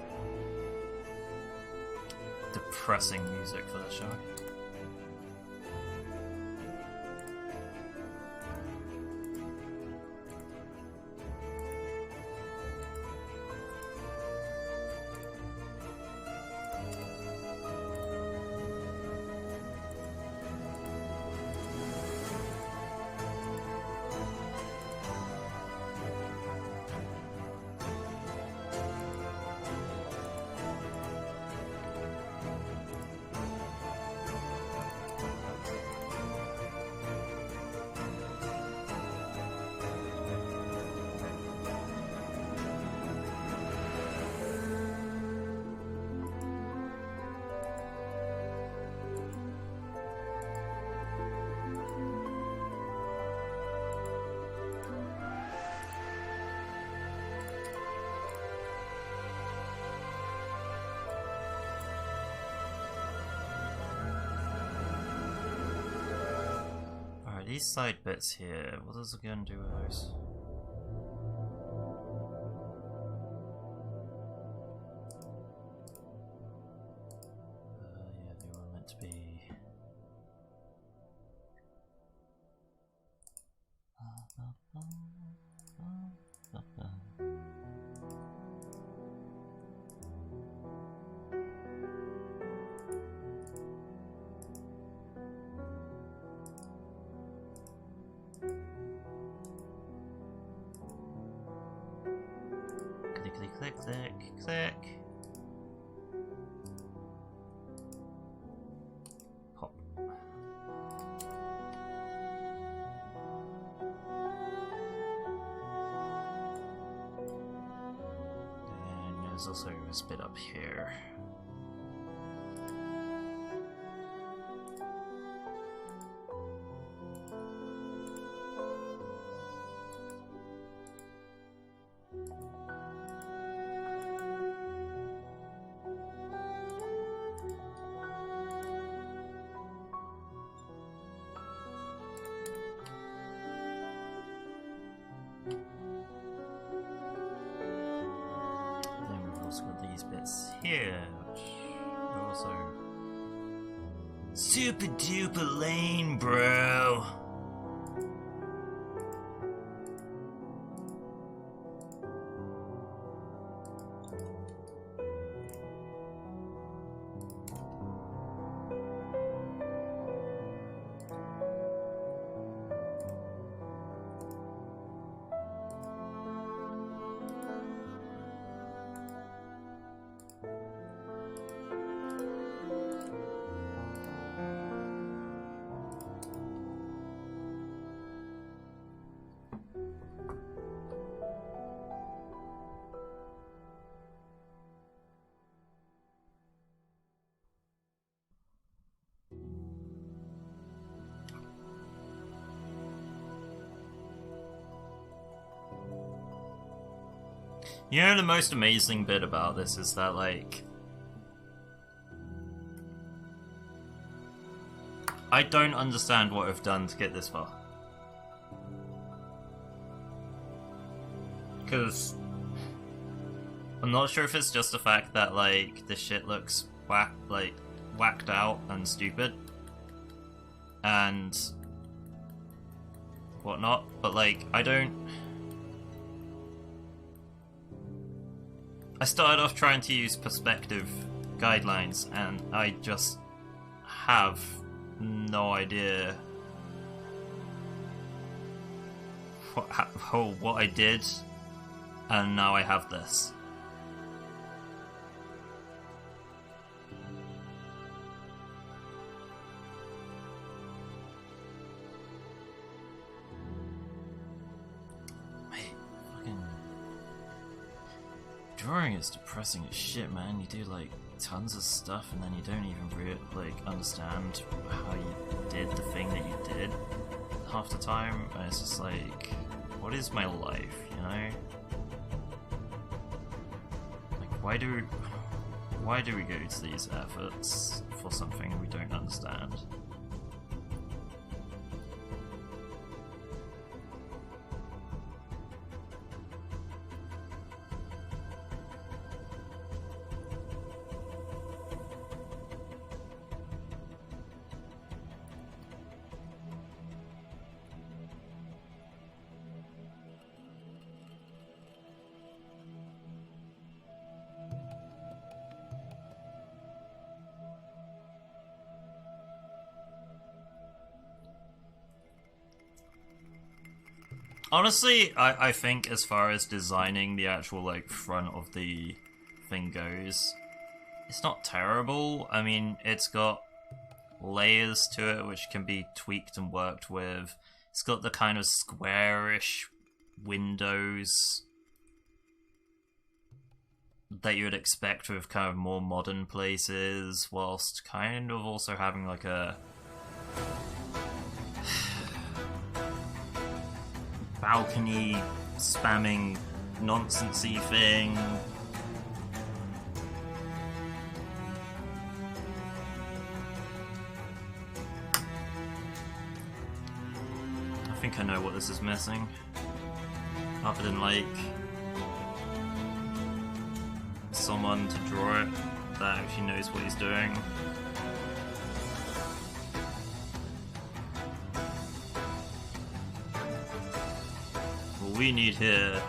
depressing music for the show. These side bits here, what is it going to do with those? Yeah, they were meant to be. Click, click, click, click. Pop. there's also this bit up here. Here, which are also super duper lame, bro. You know, the most amazing bit about this is that, like, I don't understand what I've done to get this far. Because I'm not sure if it's just the fact that, like, the shit looks whacked out and stupid and whatnot, but, like, I started off trying to use perspective guidelines, and I just have no idea what I did, and now I have this. Drawing is depressing as shit, man. You do like tons of stuff and then you don't even understand how you did the thing that you did half the time, and it's just like, what is my life, you know? Like, why do we go to these efforts for something we don't understand? Honestly, I think as far as designing the actual, like, front of the thing goes, it's not terrible. I mean, it's got layers to it which can be tweaked and worked with. It's got the kind of squarish windows that you would expect with kind of more modern places, whilst kind of also having, like, a balcony spamming nonsensey thing. I think I know what this is missing, other than, like, someone to draw it that actually knows what he's doing. What we need here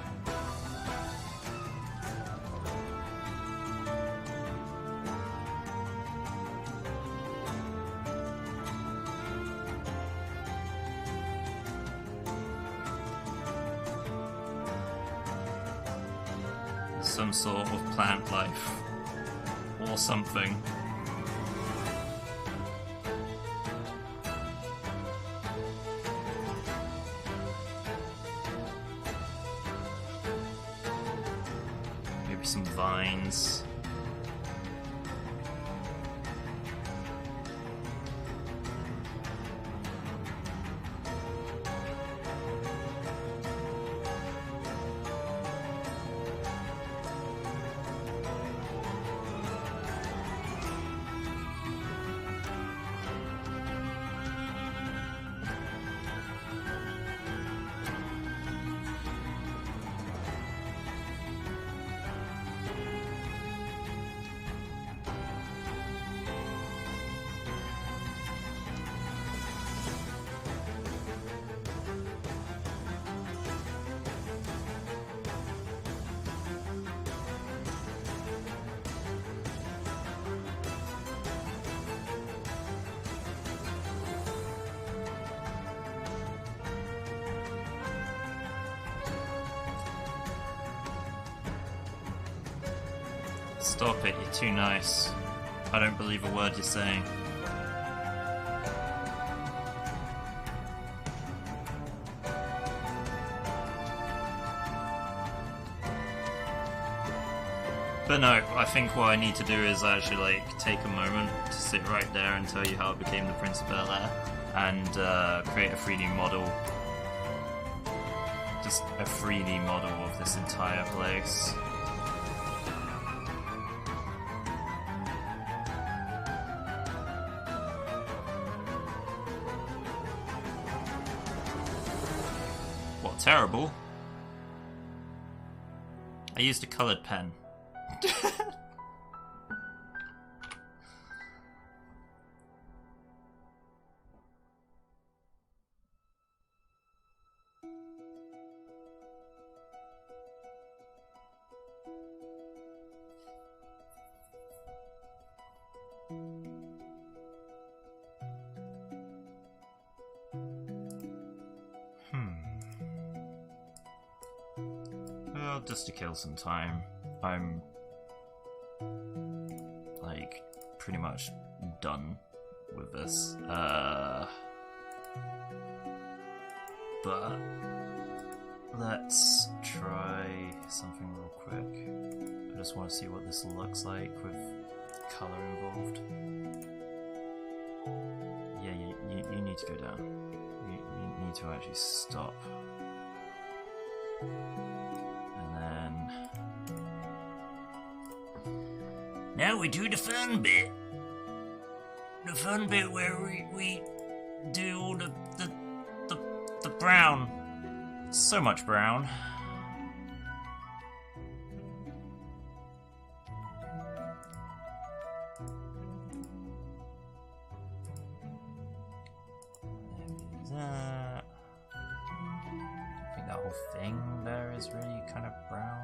is some sort of plant life or something. Maybe some vines. Stop it, you're too nice. I don't believe a word you're saying. But no, I think what I need to do is actually like take a moment to sit right there and tell you how I became the Prince of Bel-Air and create a 3D model. Just a 3D model of this entire place. What, terrible? I used a coloured pen. Well, just to kill some time, I'm like pretty much done with this. But let's try something real quick. I just want to see what this looks like with color involved. Yeah, you need to go down. You need to actually stop. And then now we do the fun bit. The fun bit where we do all the brown. So much brown. There's that. I think that whole thing there is really kind of brown.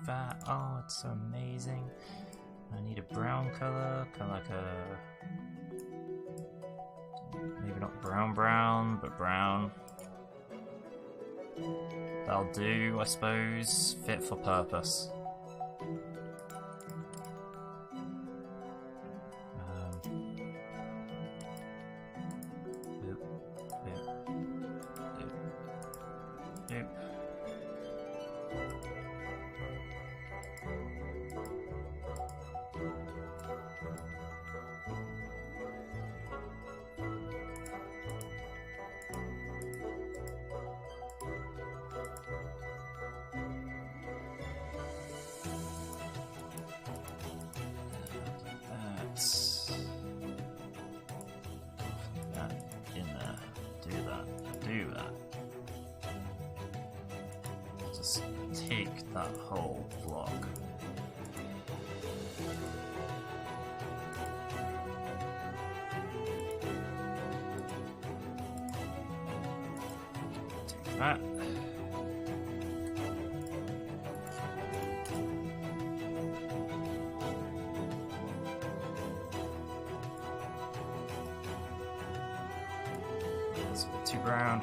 That. Oh, it's so amazing. I need a brown color, kind of like a maybe not brown, but brown. That'll do, I suppose. Fit for purpose. Take that whole block. Take that. That's a bit too brown.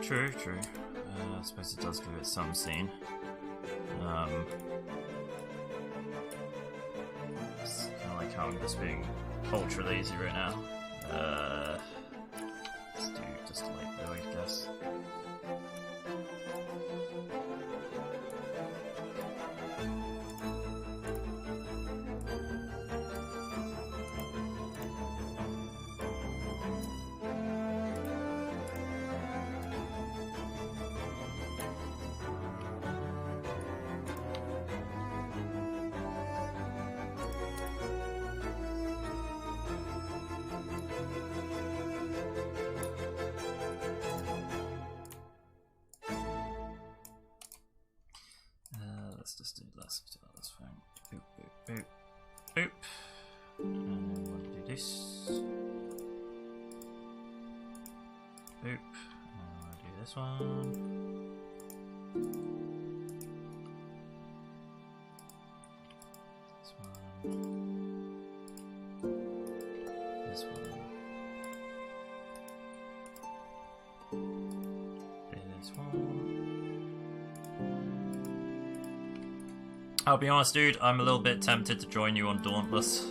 True, true. I suppose it does give it some scene. It's kind of like how I'm just being ultra lazy right now. Let's do just a light blue, I guess. Let's just do this. That's fine. Boop, boop, boop, boop. And then we want to do this. Boop. And I want to do this one. This one. This one. This one. I'll be honest, dude, I'm a little bit tempted to join you on Dauntless.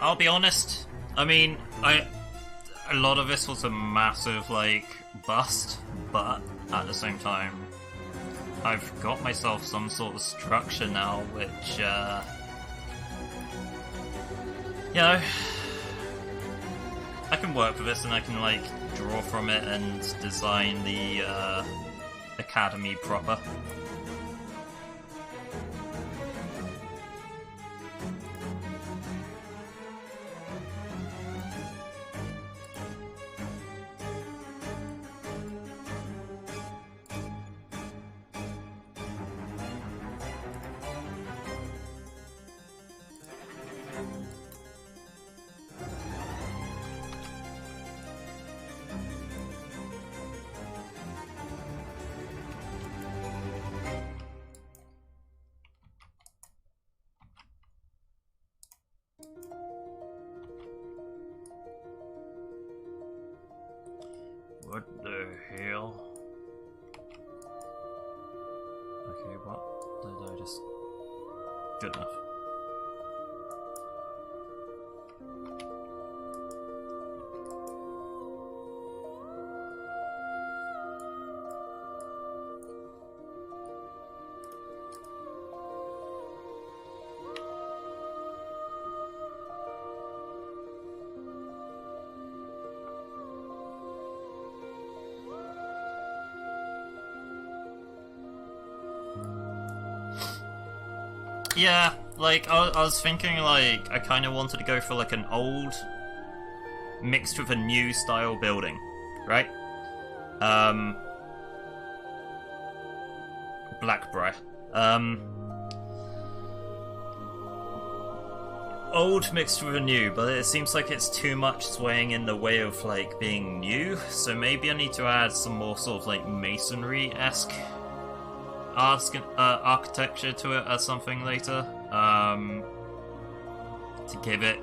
I'll be honest, I mean, a lot of this was a massive, like, bust, but at the same time, I've got myself some sort of structure now, which, you know, I can work with this and I can, like, draw from it and design the, academy proper. What the hell? Okay, what did I just... Good enough. Yeah, like, I was thinking, like, I kind of wanted to go for, like, an old mixed with a new style building, right? Blackbriar. Old mixed with a new, but it seems like it's too much swaying in the way of, like, being new, so maybe I need to add some more sort of, like, masonry-esque architecture to it or something later, to give it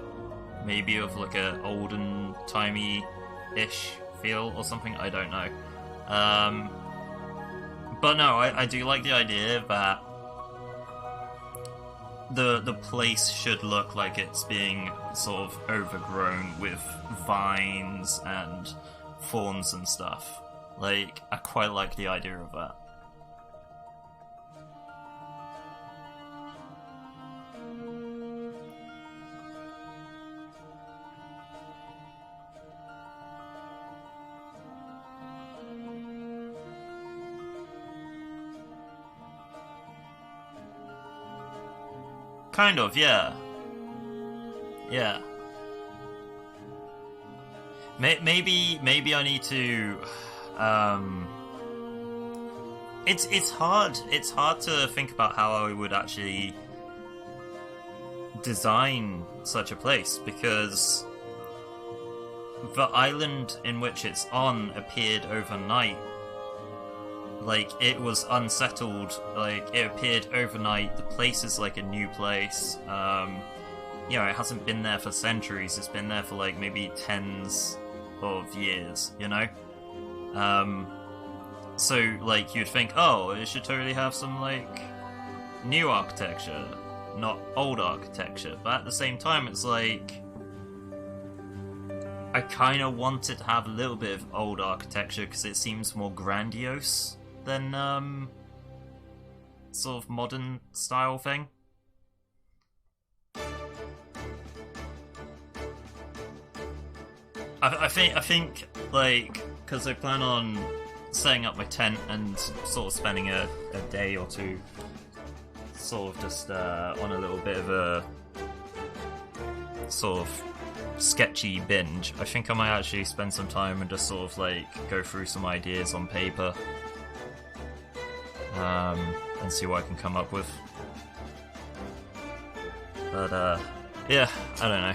maybe of, like, a olden timey-ish feel or something, I don't know. But no, I do like the idea that the place should look like it's being sort of overgrown with vines and thorns and stuff. Like, I quite like the idea of that. Kind of, yeah. Yeah. Maybe I need to. It's hard. It's hard to think about how I would actually design such a place because the island in which it's on appeared overnight. Like, it was unsettled, like, it appeared overnight, the place is like a new place, you know, it hasn't been there for centuries, it's been there for, like, maybe tens of years, you know? So, like, you'd think, oh, it should totally have some, like, new architecture, not old architecture, but at the same time, it's like, I kind of want it to have a little bit of old architecture, because it seems more grandiose than sort of modern style thing. I think like, because I plan on setting up my tent and sort of spending a day or two sort of just on a little bit of a sort of sketchy binge. I think I might actually spend some time and just sort of like go through some ideas on paper. And see what I can come up with. But, yeah, I don't know.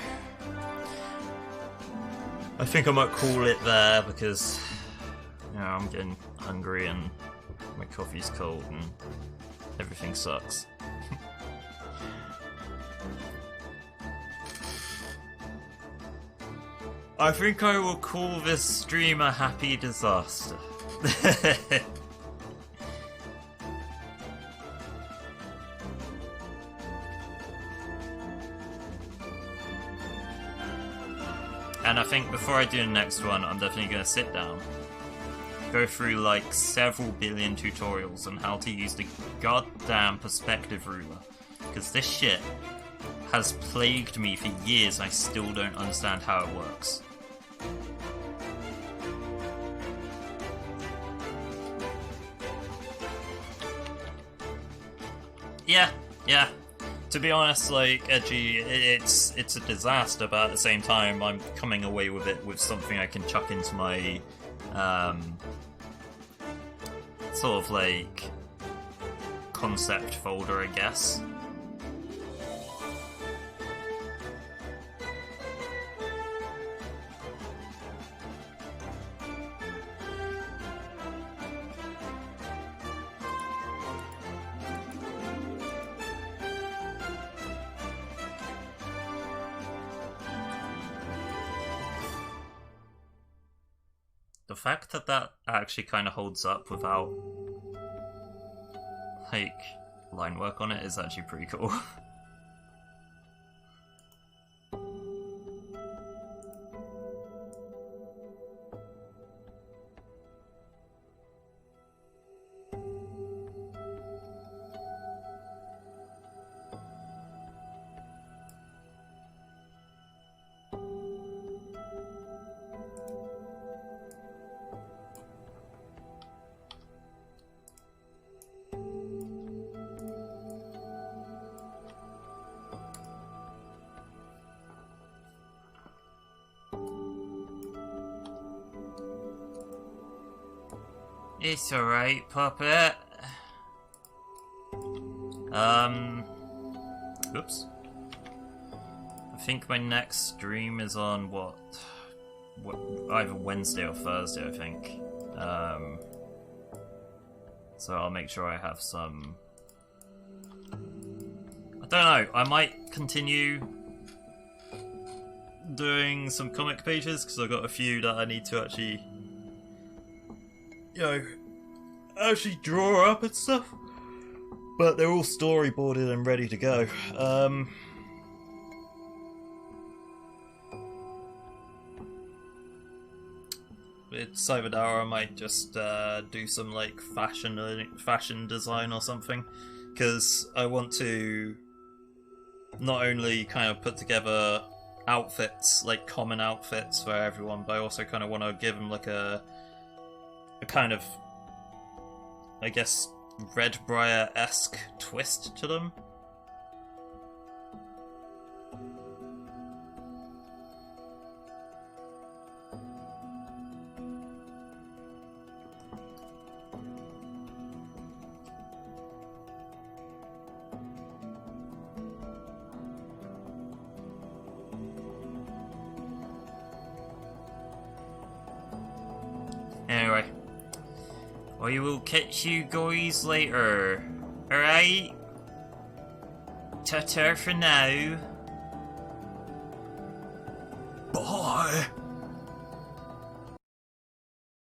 I think I might call it there because, you know, I'm getting hungry and my coffee's cold and everything sucks. I think I will call this stream a happy disaster. And I think before I do the next one, I'm definitely going to sit down, go through like several billion tutorials on how to use the goddamn perspective ruler. Because this shit has plagued me for years and I still don't understand how it works. Yeah. To be honest, like, Edgy, it's a disaster, but at the same time, I'm coming away with it with something I can chuck into my, sort of, like, concept folder, I guess. The fact that that actually kind of holds up without, like, line work on it is actually pretty cool. It's alright, Puppet. Oops. I think my next stream is on what either Wednesday or Thursday, I think. So I'll make sure I have some. I don't know, I might continue doing some comic pages because I've got a few that I need to actually, actually draw up and stuff. But they're all storyboarded and ready to go. It's either that or I might just do some like fashion design or something, because I want to not only kind of put together outfits, like common outfits for everyone, but I also kind of want to give them like a kind of, I guess, Red Briar-esque twist to them. Anyway, I will catch you guys later. Alright? Ta-ta for now. Bye.